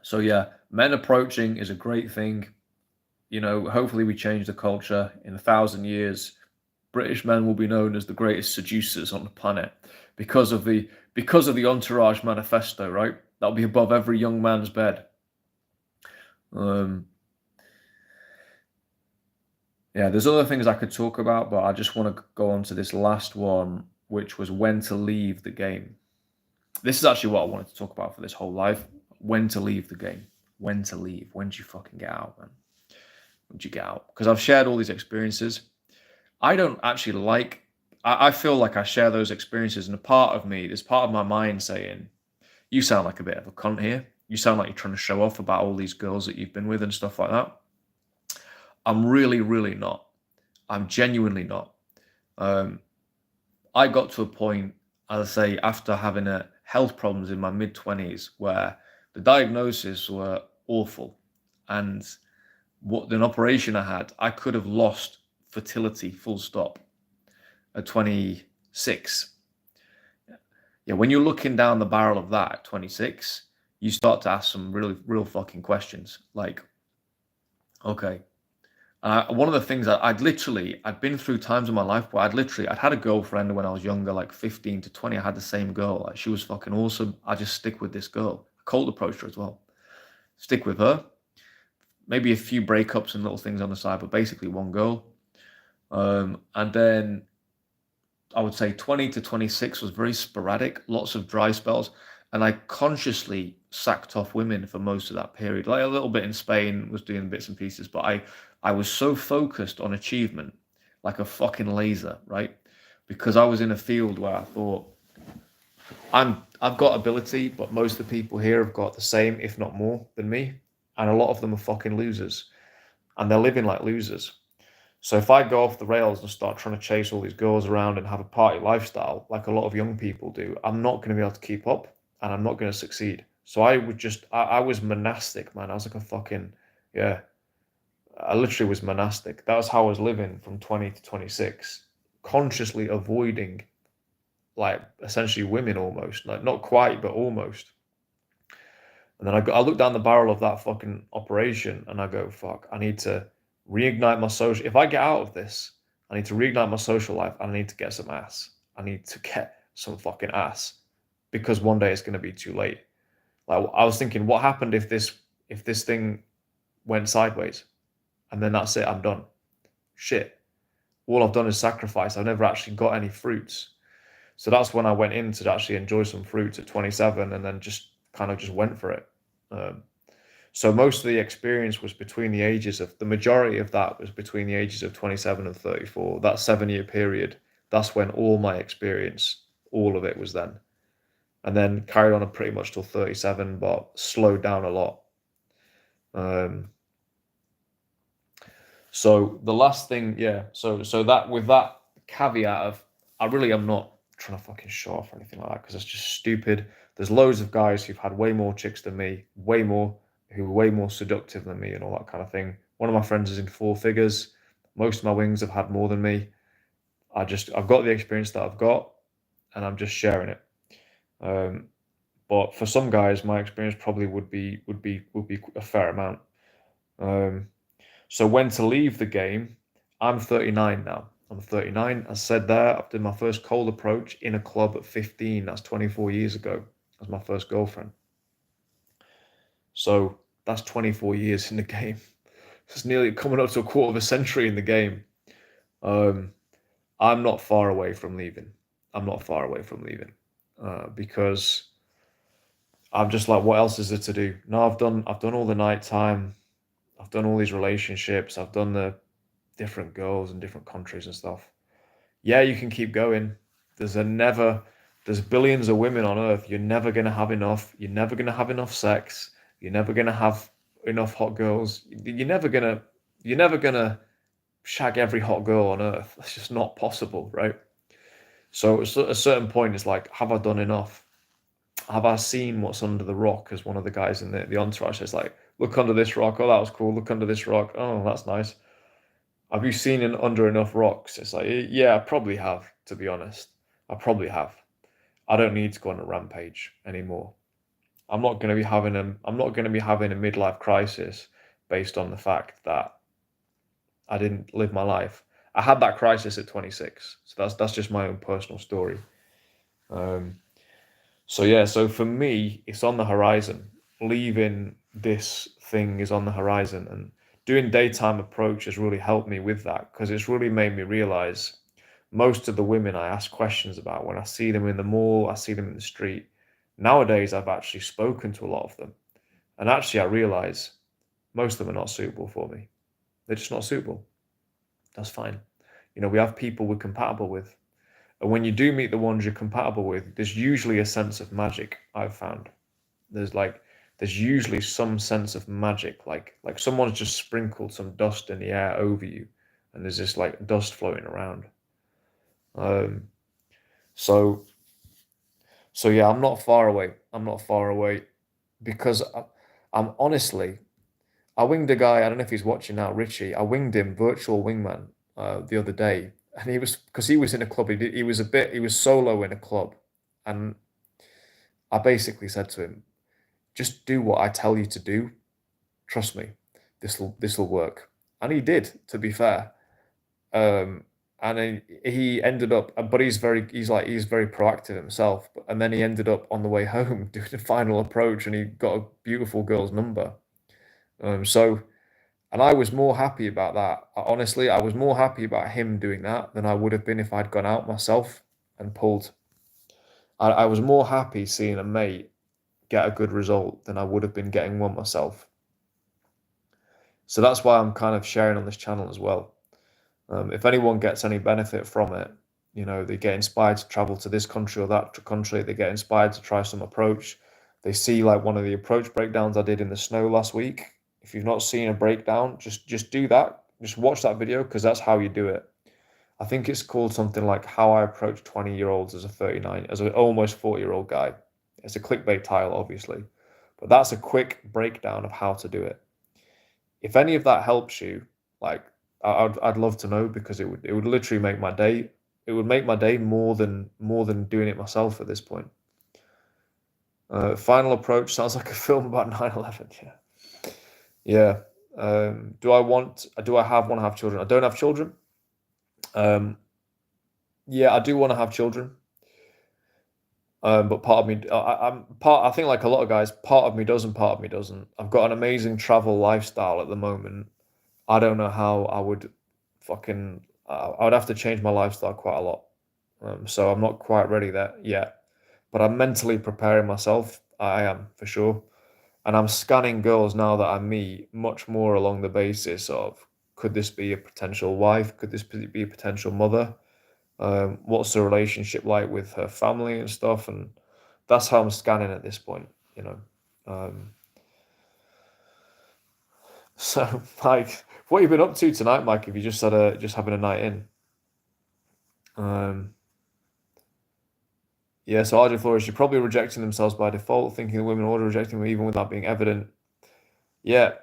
So yeah, men approaching is a great thing. Hopefully we change the culture. In 1,000 years, British men will be known as the greatest seducers on the planet because of the Entourage manifesto, right? That'll be above every young man's bed. Yeah, there's other things I could talk about, but I just want to go on to this last one, which was when to leave the game. This is actually what I wanted to talk about for this whole life. When to leave the game. When to leave. When do you fucking get out, man? When do you get out? Because I've shared all these experiences. I don't actually I feel like I share those experiences, and there's part of my mind saying, you sound like a bit of a cunt here. You sound like you're trying to show off about all these girls that you've been with and stuff like that. I'm really, really not. I'm genuinely not. I got to a point, as I say, after having health problems in my mid-20s, where the diagnoses were awful. And an operation I had, I could have lost fertility, full stop, at 26. Yeah, when you're looking down the barrel of that at 26, you start to ask some really, real fucking questions. Like, okay. One of the things that I'd been through times in my life where I'd had a girlfriend when I was younger, like 15 to 20. I had the same girl. Like, she was fucking awesome. I just stick with this girl. Cold approached her as well. Stick with her. Maybe a few breakups and little things on the side, but basically one girl. And then I would say 20 to 26 was very sporadic, lots of dry spells. And I consciously sacked off women for most of that period. Like a little bit in Spain, was doing bits and pieces, but I was so focused on achievement, like a fucking laser, right? Because I was in a field where I thought, I've got ability, but most of the people here have got the same, if not more, than me. And a lot of them are fucking losers. And they're living like losers. So if I go off the rails and start trying to chase all these girls around and have a party lifestyle, like a lot of young people do, I'm not going to be able to keep up and I'm not going to succeed. So I was monastic, man. I was like a fucking, yeah, I literally was monastic. That was how I was living from 20 to 26, consciously avoiding like essentially women almost, like not quite, but almost. And then I look down the barrel of that fucking operation and I go, fuck, I need to reignite my social. If I get out of this, I need to reignite my social life. I need to get some ass. I need to get some fucking ass because one day it's going to be too late. Like I was thinking, what happened if this thing went sideways and then that's it, I'm done. Shit. All I've done is sacrifice. I've never actually got any fruits. So that's when I went in to actually enjoy some fruits at 27 and then just kind of just went for it. Um, So most of the experience was between the ages of the majority of that was between the ages of 27 and 34. That 7 year period, that's when all my experience, all of it was then. And then carried on pretty much till 37, but slowed down a lot. Um, so the last thing, yeah. So that with that caveat of I really am not trying to fucking show off or anything like that because it's just stupid. There's loads of guys who've had way more chicks than me, way more who are way more seductive than me and all that kind of thing. One of my friends is in four figures. Most of my wings have had more than me. I've got the experience that I've got and I'm just sharing it. Um, but for some guys, my experience probably would be a fair amount. Um, so when to leave the game, I'm 39 now. I'm 39. As said there, I did my first cold approach in a club at 15. That's 24 years ago. That was my first girlfriend. So that's 24 years in the game. It's nearly coming up to a quarter of a century in the game. Um, I'm not far away from leaving. I'm not far away from leaving because I'm just like, what else is there to do? No, I've done all the nighttime. I've done all these relationships. I've done the different girls in different countries and stuff. Yeah, you can keep going. There's a never, there's billions of women on earth. You're never gonna have enough. You're never gonna have enough sex. You're never gonna have enough hot girls. You're never gonna shag every hot girl on earth. That's just not possible, right? So at a certain point, it's like, have I done enough? Have I seen what's under the rock? As one of the guys in the entourage says, like, look under this rock. Oh, that was cool. Look under this rock. Oh, that's nice. Have you seen under enough rocks? It's like, yeah, I probably have, to be honest. I probably have. I don't need to go on a rampage anymore. I'm not going to be having a midlife crisis based on the fact that I didn't live my life. I had that crisis at 26. So that's just my own personal story. Um, so yeah, so for me, it's on the horizon. Leaving this thing is on the horizon, and doing daytime approach has really helped me with that because it's really made me realize most of the women I ask questions about when I see them in the mall, I see them in the street. Nowadays, I've actually spoken to a lot of them, and actually, I realize most of them are not suitable for me. They're just not suitable. That's fine. We have people we're compatible with. And when you do meet the ones you're compatible with, there's usually a sense of magic, I've found. There's like there's usually some sense of magic, like someone's just sprinkled some dust in the air over you, and there's just like dust floating around. Um, so so yeah, I'm not far away. I'm not far away because I'm honestly, I winged a guy. I don't know if he's watching now, Richie. I winged him virtual wingman the other day, and he was because he was in a club. He was solo in a club, and I basically said to him, "Just do what I tell you to do. Trust me, this will work." And he did. To be fair, um, and then he ended up, but he's very proactive himself. And then he ended up on the way home doing the final approach, and he got a beautiful girl's number. So And I was more happy about that. Honestly, I was more happy about him doing that than I would have been if I'd gone out myself and pulled. I was more happy seeing a mate get a good result than I would have been getting one myself. So that's why I'm kind of sharing on this channel as well. If anyone gets any benefit from it, you know, they get inspired to travel to this country or that country, they get inspired to try some approach. They see like one of the approach breakdowns I did in the snow last week. If you've not seen a breakdown, just do that. Just watch that video because that's how you do it. I think it's called something like How I Approach 20-Year-Olds as a 39, as an almost 40-year-old guy. It's a clickbait title, obviously, but that's a quick breakdown of how to do it. If any of that helps you, like I'd love to know because it would literally make my day. It would make my day more than doing it myself at this point. Final Approach sounds like a film about 9/11. Yeah. Do I want to have children? I don't have children. Yeah, I do want to have children. But part of me, I think like a lot of guys, part of me does and part of me doesn't. I've got an amazing travel lifestyle at the moment. I don't know how I would I would have to change my lifestyle quite a lot. So I'm not quite ready there yet, but I'm mentally preparing myself. I am for sure. And I'm scanning girls now that I meet much more along the basis of, could this be a potential wife? Could this be a potential mother? What's the relationship like with her family and stuff? And that's how I'm scanning at this point, you know. So like, what you been up to tonight, Mike? If you just having a night in? Yeah, so Argent Flores, you're probably rejecting themselves by default, thinking the women order rejecting them even without being evident. Yeah,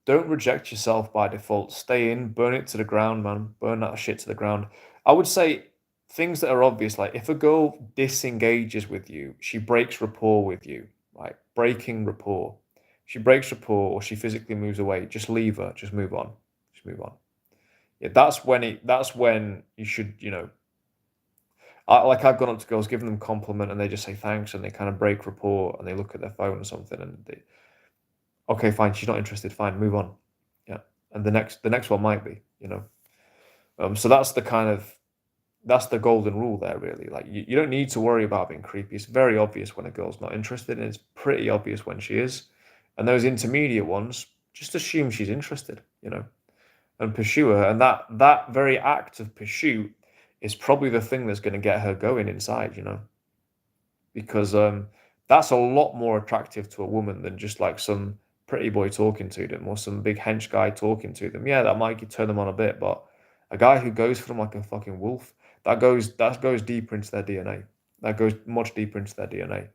don't reject yourself by default. Stay in, burn it to the ground, man. Burn that shit to the ground. I would say things that are obvious, like if a girl disengages with you, she breaks rapport with you, like breaking rapport. She breaks rapport or she physically moves away. Just leave her. Just move on. Just move on. Yeah, that's when you should, you know, I've gone up to girls, given them compliment, and they just say thanks, and they kind of break rapport, and they look at their phone or something, and they, okay, fine, she's not interested, fine, move on, yeah, and the next one might be, you know, so that's the golden rule there, really. Like you don't need to worry about being creepy. It's very obvious when a girl's not interested, and it's pretty obvious when she is, and those intermediate ones, just assume she's interested, you know, and pursue her, and that very act of pursuit is probably the thing that's going to get her going inside, you know, because that's a lot more attractive to a woman than just like some pretty boy talking to them or some big hench guy talking to them. Yeah, that might turn them on a bit, but a guy who goes for them like a fucking wolf, that goes deeper into their DNA. That goes much deeper into their DNA.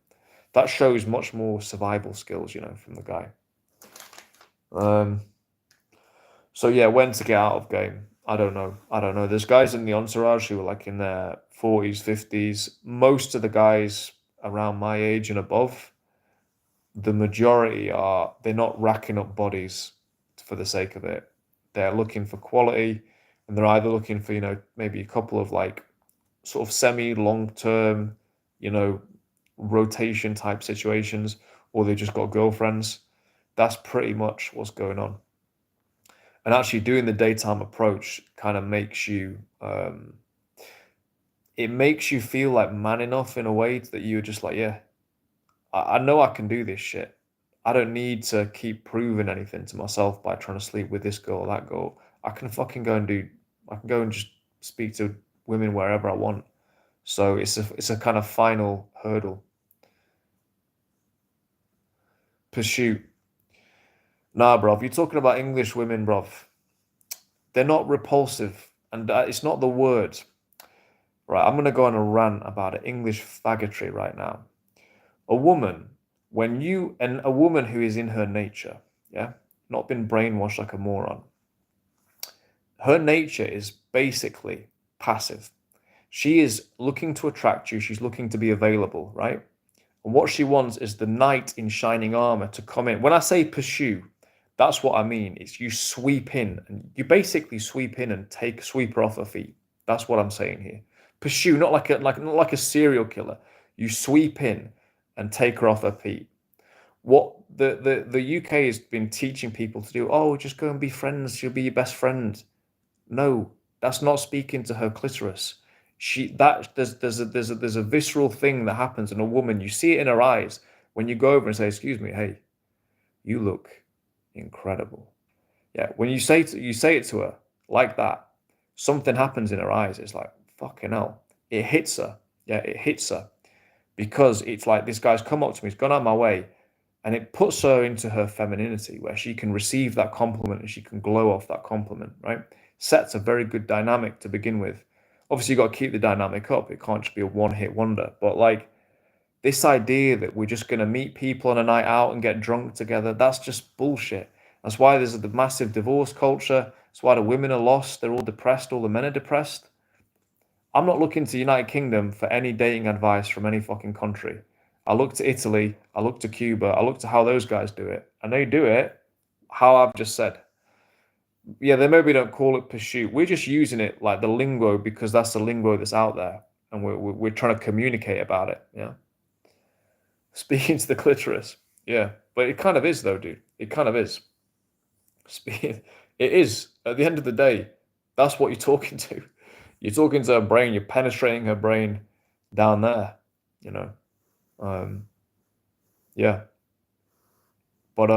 That shows much more survival skills, you know, from the guy. So yeah, when to get out of game, I don't know. I don't know. There's guys in the entourage who are like in their 40s, 50s. Most of the guys around my age and above, the majority they're not racking up bodies for the sake of it. They're looking for quality, and they're either looking for, you know, maybe a couple of like sort of semi long term, you know, rotation type situations, or they just got girlfriends. That's pretty much what's going on. And actually doing the daytime approach kind of makes you it makes you feel like man enough in a way that you're just like, yeah, I know I can do this shit. I don't need to keep proving anything to myself by trying to sleep with this girl or that girl. I can fucking I can go and just speak to women wherever I want. So it's a kind of final hurdle. Pursuit. Nah, bruv, you're talking about English women, bruv. They're not repulsive, and it's not the word. Right, I'm going to go on a rant about it. English faggotry right now. A woman, a woman who is in her nature, yeah, not been brainwashed like a moron. Her nature is basically passive. She is looking to attract you. She's looking to be available, right? And what she wants is the knight in shining armor to come in. When I say pursue, that's what I mean. It's you sweep in, and you basically sweep in and sweep her off her feet. That's what I'm saying here. Pursue, not like a serial killer. You sweep in and take her off her feet. What the UK has been teaching people to do, oh, just go and be friends, she'll be your best friend. No, that's not speaking to her clitoris. There's a visceral thing that happens in a woman. You see it in her eyes when you go over and say, "Excuse me, hey, you look incredible." Yeah, when you say it to her like that, something happens in her eyes. It's like fucking hell. It hits her. Yeah, it hits her because it's like this guy's come up to me, he's gone out of my way, and it puts her into her femininity where she can receive that compliment and she can glow off that compliment, right? Sets a very good dynamic to begin with. Obviously, you got to keep the dynamic up. It can't just be a one-hit wonder. But like this idea that we're just going to meet people on a night out and get drunk together, that's just bullshit. That's why there's the massive divorce culture. That's why the women are lost. They're all depressed. All the men are depressed. I'm not looking to United Kingdom for any dating advice from any fucking country. I look to Italy, I look to Cuba, I look to how those guys do it, and they do it how I've just said. Yeah, they maybe don't call it pursuit. We're just using it like the lingo because that's the lingo that's out there, and we're trying to communicate about it. Yeah, speaking to the clitoris. Yeah, but it kind of is though, dude. It kind of is. Speaking, it is. At the end of the day, that's what you're talking to. You're talking to her brain. You're penetrating her brain down there. You know. Um, yeah, but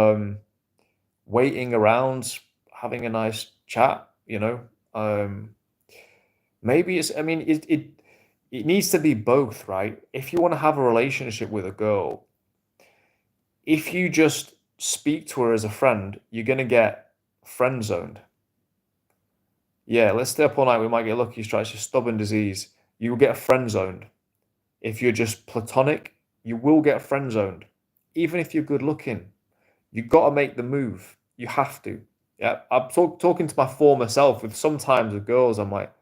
waiting around, having a nice chat, maybe it's. I mean, it needs to be both, right? If you want to have a relationship with a girl, if you just speak to her as a friend, you're gonna get friend zoned. Yeah, let's stay up all night. We might get lucky strikes. Your stubborn disease. You will get friend zoned. If you're just platonic, you will get friend zoned. Even if you're good looking, you got to make the move. You have to. Yeah, I'm talking to my former self with sometimes with girls. I'm like,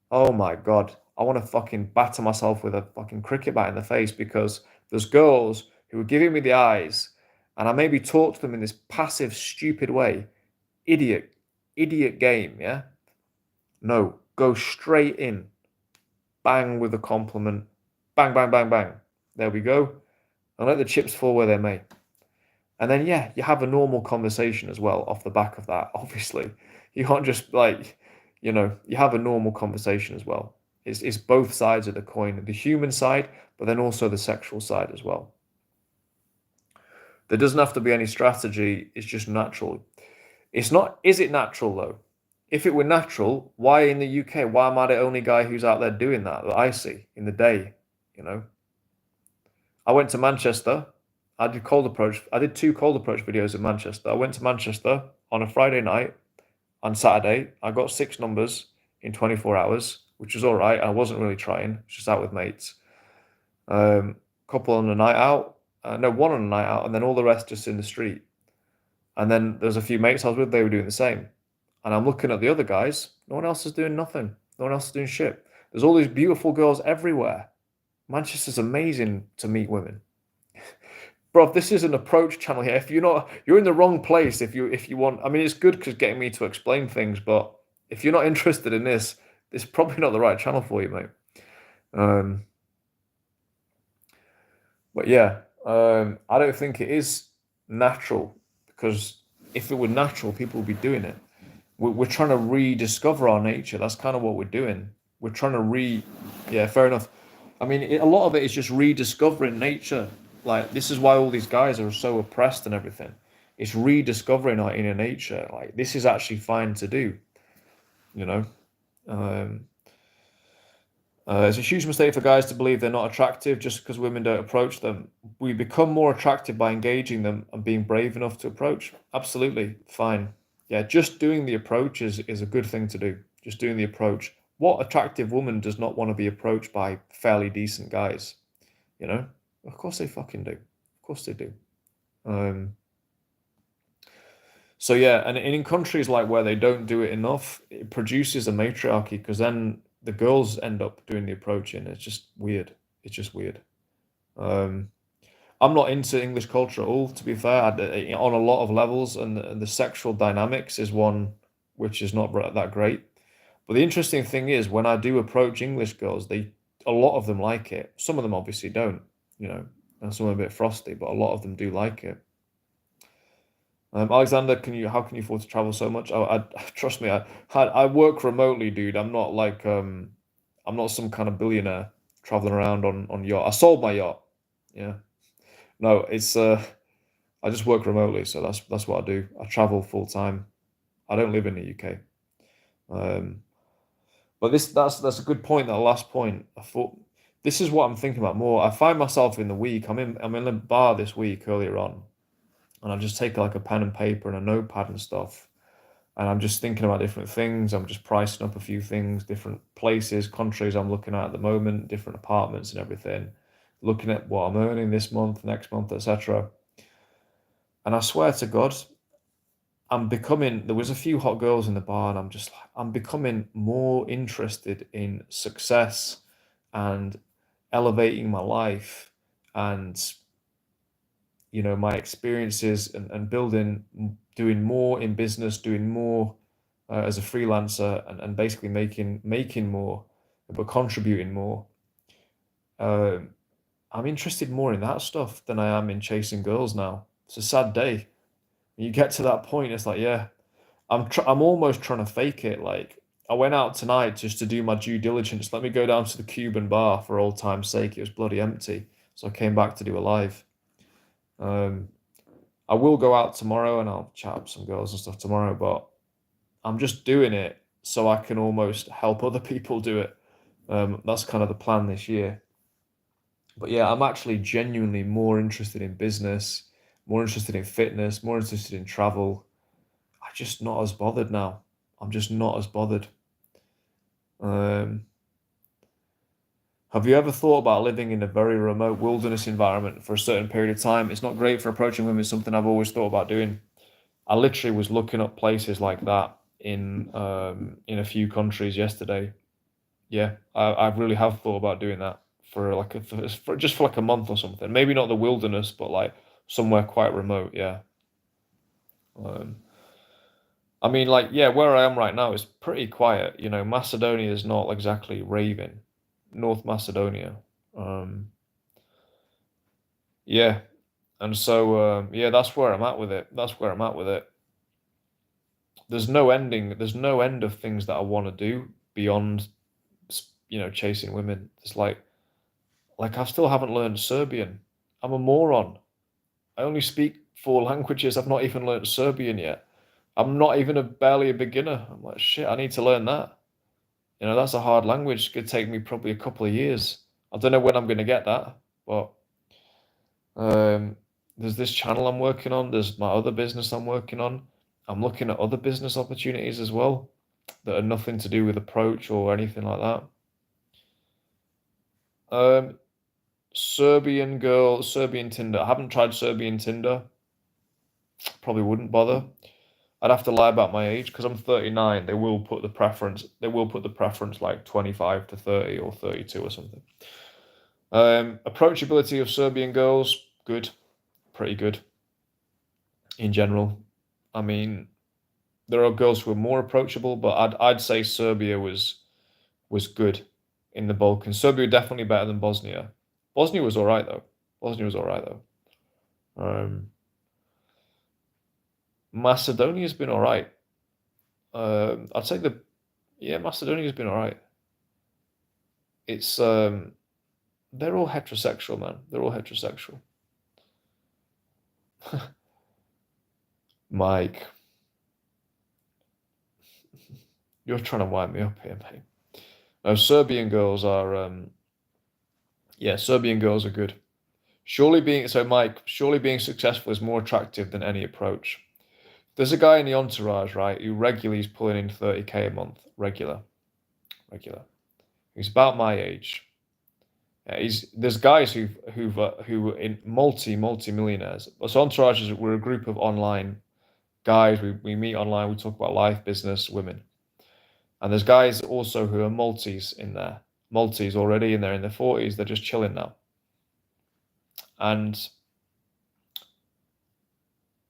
oh my God, I want to fucking batter myself with a fucking cricket bat in the face because there's girls who are giving me the eyes and I maybe talk to them in this passive, stupid way. Idiot game, yeah? No, go straight in. Bang with a compliment. Bang, bang, bang, bang. There we go. And let the chips fall where they may. And then, yeah, you have a normal conversation as well off the back of that, obviously. You can't just you have a normal conversation as well. It's both sides of the coin, the human side, but then also the sexual side as well. There doesn't have to be any strategy, it's just natural. It's not, is it natural though? If it were natural, why in the UK? Why am I the only guy who's out there doing that I see in the day? You know, I went to Manchester. I did cold approach. I did 2 cold approach videos in Manchester. I went to Manchester on a Friday night. On Saturday, I got 6 numbers in 24 hours, which was all right. I wasn't really trying. Just out with mates. Couple on a night out. No, one on a night out, and then all the rest just in the street. And then there's a few mates I was with. They were doing the same. And I'm looking at the other guys. No one else is doing nothing. No one else is doing shit. There's all these beautiful girls everywhere. Manchester's amazing to meet women. Bro, this is an approach channel here. If you're in the wrong place. If you want, I mean, it's good because getting me to explain things, but if you're not interested in this is probably not the right channel for you, mate. But yeah, I don't think it is natural because if it were natural, people would be doing it. We're trying to rediscover our nature. That's kind of what we're doing. We're trying to yeah, fair enough. I mean, a lot of it is just rediscovering nature. Like, this is why all these guys are so oppressed and everything. It's rediscovering our inner nature. Like, this is actually fine to do, you know? It's a huge mistake for guys to believe they're not attractive just because women don't approach them. We become more attractive by engaging them and being brave enough to approach. Absolutely, fine. Yeah, just doing the approach is a good thing to do. Just doing the approach. What attractive woman does not want to be approached by fairly decent guys? You know? Of course they fucking do. Of course they do. So yeah, and in countries like where they don't do it enough, it produces a matriarchy because then the girls end up doing the approaching. It's just weird. It's just weird. I'm not into English culture at all, to be fair, on a lot of levels, and the sexual dynamics is one which is not that great. But the interesting thing is, when I do approach English girls, a lot of them like it. Some of them obviously don't, and some are a bit frosty, but a lot of them do like it. Alexander, how can you afford to travel so much? Trust me, I work remotely, dude. I'm not some kind of billionaire traveling around on yacht. I sold my yacht. Yeah. No, I just work remotely, so that's what I do. I travel full time. I don't live in the UK. Um, but that's a good point. That last point. I thought this is what I'm thinking about more. I find myself in the week. I'm in a bar this week earlier on, and I just take like a pen and paper and a notepad and stuff, and I'm just thinking about different things. I'm just pricing up a few things, different places, countries I'm looking at the moment, different apartments and everything, looking at what I'm earning this month, next month, etc. And I swear to God, there was a few hot girls in the bar, and I'm becoming more interested in success and elevating my life and, my experiences and doing more in business, doing more as a freelancer and basically making more, but contributing more. Um, I'm interested more in that stuff than I am in chasing girls now. It's a sad day. When you get to that point, it's like, yeah, I'm almost trying to fake it. Like I went out tonight just to do my due diligence. Let me go down to the Cuban bar for old time's sake. It was bloody empty, so I came back to do a live. Um, I will go out tomorrow and I'll chat up some girls and stuff tomorrow, but I'm just doing it so I can almost help other people do it. That's kind of the plan this year. But yeah, I'm actually genuinely more interested in business, more interested in fitness, more interested in travel. I'm just not as bothered now. I'm just not as bothered. Um, have you ever thought about living in a very remote wilderness environment for a certain period of time? It's not great for approaching women. It's something I've always thought about doing. I literally was looking up places like that in a few countries yesterday. Yeah, I really have thought about doing that for like for just for like a month or something. Maybe not the wilderness, but like somewhere quite remote. Yeah. Um, I mean, like, yeah, where I am right now is pretty quiet. Macedonia is not exactly raving. North Macedonia. Um, yeah, and so yeah, that's where I'm at with it. That's where I'm at with it. There's no ending. There's no end of things that I want to do beyond, chasing women. It's like I still haven't learned Serbian. I'm a moron. I only speak four languages. I've not even learned Serbian yet. I'm not even barely a beginner. I'm like, shit, I need to learn that. That's a hard language. It could take me probably a couple of years. I don't know when I'm going to get that, but um, there's this channel I'm working on. There's my other business I'm working on. I'm looking at other business opportunities as well that are nothing to do with approach or anything like that. Um, Serbian girl, Serbian Tinder. I haven't tried Serbian Tinder. Probably wouldn't bother. I'd have to lie about my age because I'm 39. They will put the preference. They will put the preference like 25 to 30 or 32 or something. Approachability of Serbian girls, good, pretty good in general. I mean, there are girls who are more approachable, but I'd say Serbia was good in the Balkans. Serbia definitely better than Bosnia. Bosnia was all right though. Bosnia was all right though. Um, Macedonia's been all right. I'd say Macedonia's been all right. It's they're all heterosexual, man. They're all heterosexual. Mike, you're trying to wind me up here, mate. No, Serbian girls are good. Surely being successful is more attractive than any approach. There's a guy in the entourage, right, who regularly is pulling in 30K a month, regular. He's about my age. There's guys who are in multi millionaires. So entourages, we're a group of online guys. We meet online. We talk about life, business, women, and there's guys also who are multis in there, multis already, and they're in their 40s. They're just chilling now, and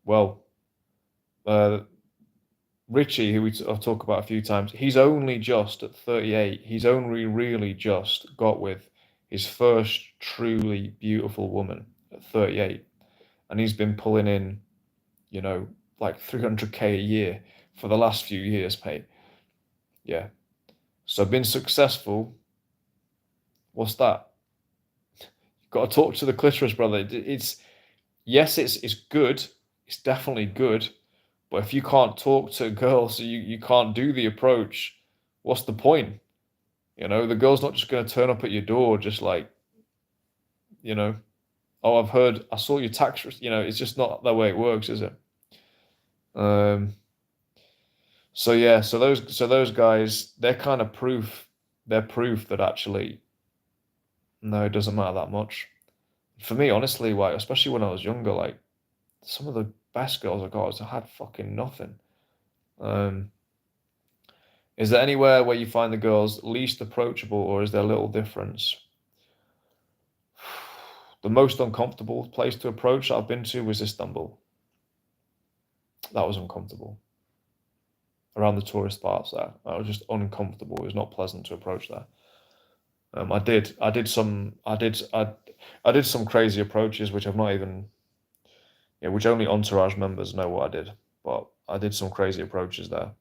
well, uh, Richie, who I've talked about a few times, he's only just at 38. He's only really just got with his first truly beautiful woman at 38, and he's been pulling in, you know, like 300K a year for the last few years, mate. Yeah. So being successful, what's that? You've got to talk to the clitoris, brother. Yes, it's good. It's definitely good. But if you can't talk to girls, you can't do the approach, what's the point? You know, the girl's not just going to turn up at your door just like, you know, oh, I saw your tax, you know, it's just not the way it works, is it? Um, so yeah, so those guys, they're kind of proof, they're proof that actually, no, it doesn't matter that much. For me, honestly, like, especially when I was younger, like, some of the best girls I got had fucking nothing. Um, is there anywhere where you find the girls least approachable, or is there a little difference? The most uncomfortable place to approach I've been to was Istanbul. That was uncomfortable. Around the tourist parts there, that was just uncomfortable. It was not pleasant to approach there. I did some crazy approaches, which I've not even, yeah, which only entourage members know what I did. But I did some crazy approaches there.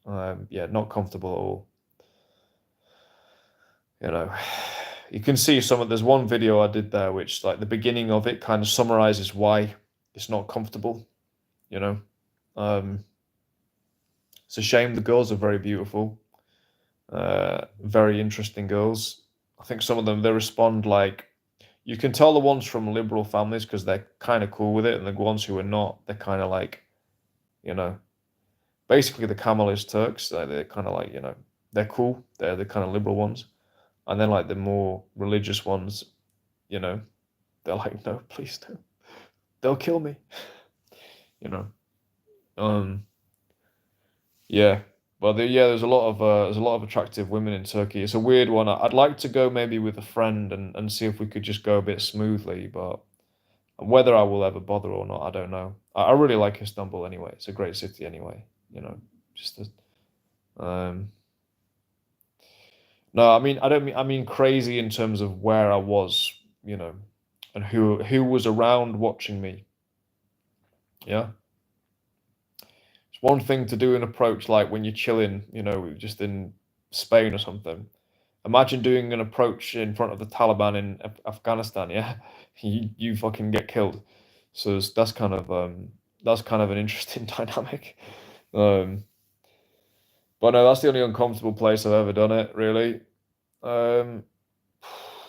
Yeah, not comfortable at all. You know, you can see there's one video I did there, which like the beginning of it kind of summarizes why it's not comfortable, you know. Um, it's a shame. The girls are very beautiful, very interesting girls. I think some of them, they respond like, you can tell the ones from liberal families because they're kind of cool with it, and the ones who are not, they're kind of like, you know, basically the Kemalist Turks. They're kind of like, you know, they're cool. They're the kind of liberal ones, and then like the more religious ones, you know, they're like, no, please don't. They'll kill me. You know. Um. Yeah. Well, there's a lot of attractive women in Turkey. It's a weird one. I'd like to go maybe with a friend and see if we could just go a bit smoothly, but whether I will ever bother or not, I don't know. I really like Istanbul anyway. It's a great city anyway. You know, just no, I mean, I mean crazy in terms of where I was, you know, and who was around watching me. Yeah. It's one thing to do an approach like when you're chilling, you know, just in Spain or something. Imagine doing an approach in front of the Taliban in Afghanistan. Yeah, you fucking get killed. So that's kind of an interesting dynamic. Um, but no, that's the only uncomfortable place I've ever done it. Really, um,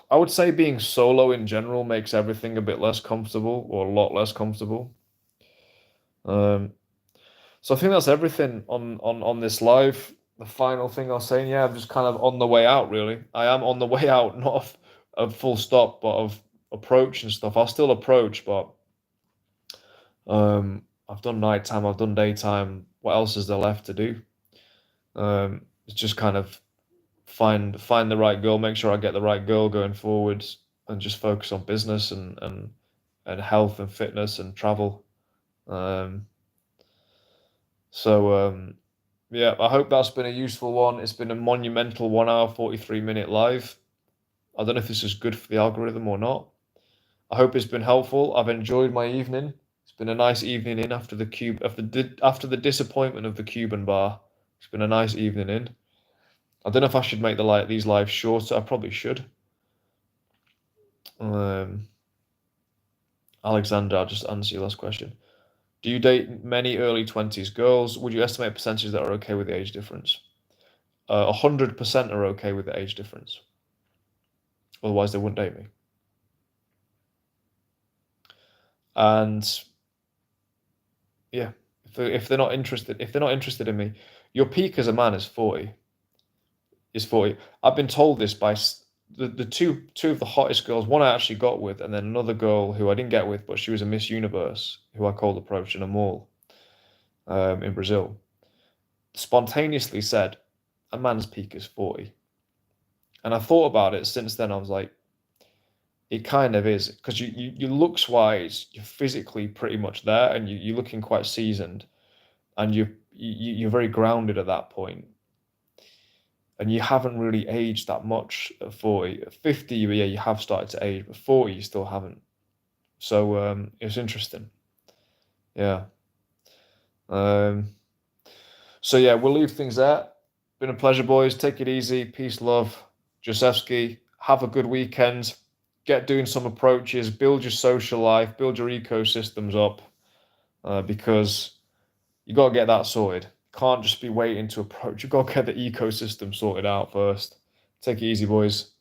I would say being solo in general makes everything a bit less comfortable, or a lot less comfortable. Um, So I think that's everything on this live. The final thing I'll say, yeah, I'm just kind of on the way out, really. I am on the way out, not of full stop, but of approach and stuff. I'll still approach, but I've done nighttime, I've done daytime. What else is there left to do? It's just kind of find the right girl, make sure I get the right girl going forwards, and just focus on business and health and fitness and travel. Um, so yeah, I hope that's been a useful one. It's been a monumental 1 hour, 43-minute live. I don't know if this is good for the algorithm or not. I hope it's been helpful. I've enjoyed my evening. It's been a nice evening in after the disappointment of the Cuban bar. It's been a nice evening in. I don't know if I should make these lives shorter. I probably should. Um, Alexander, I'll just answer your last question. Do you date many early 20s girls? Would you estimate percentages that are okay with the age difference? 100% are okay with the age difference. Otherwise, they wouldn't date me. And yeah, if they're not interested in me, your peak as a man is 40. Is 40. I've been told this by the two of the hottest girls. One I actually got with, and then another girl who I didn't get with, but she was a Miss Universe who I cold approached in a mall in Brazil. Spontaneously said, a man's peak is 40. And I thought about it since then. I was like, it kind of is, because you looks wise, you're physically pretty much there, and you're looking quite seasoned, and you're very grounded at that point, and you haven't really aged that much at 40. At 50, yeah, you have started to age, but 40, you still haven't. So it's interesting. Yeah. Um, so yeah, we'll leave things there. Been a pleasure, boys. Take it easy. Peace, love. Josefsky, have a good weekend. Get doing some approaches. Build your social life. Build your ecosystems up, because you got to get that sorted. Can't just be waiting to approach. You got to get the ecosystem sorted out first. Take it easy, boys.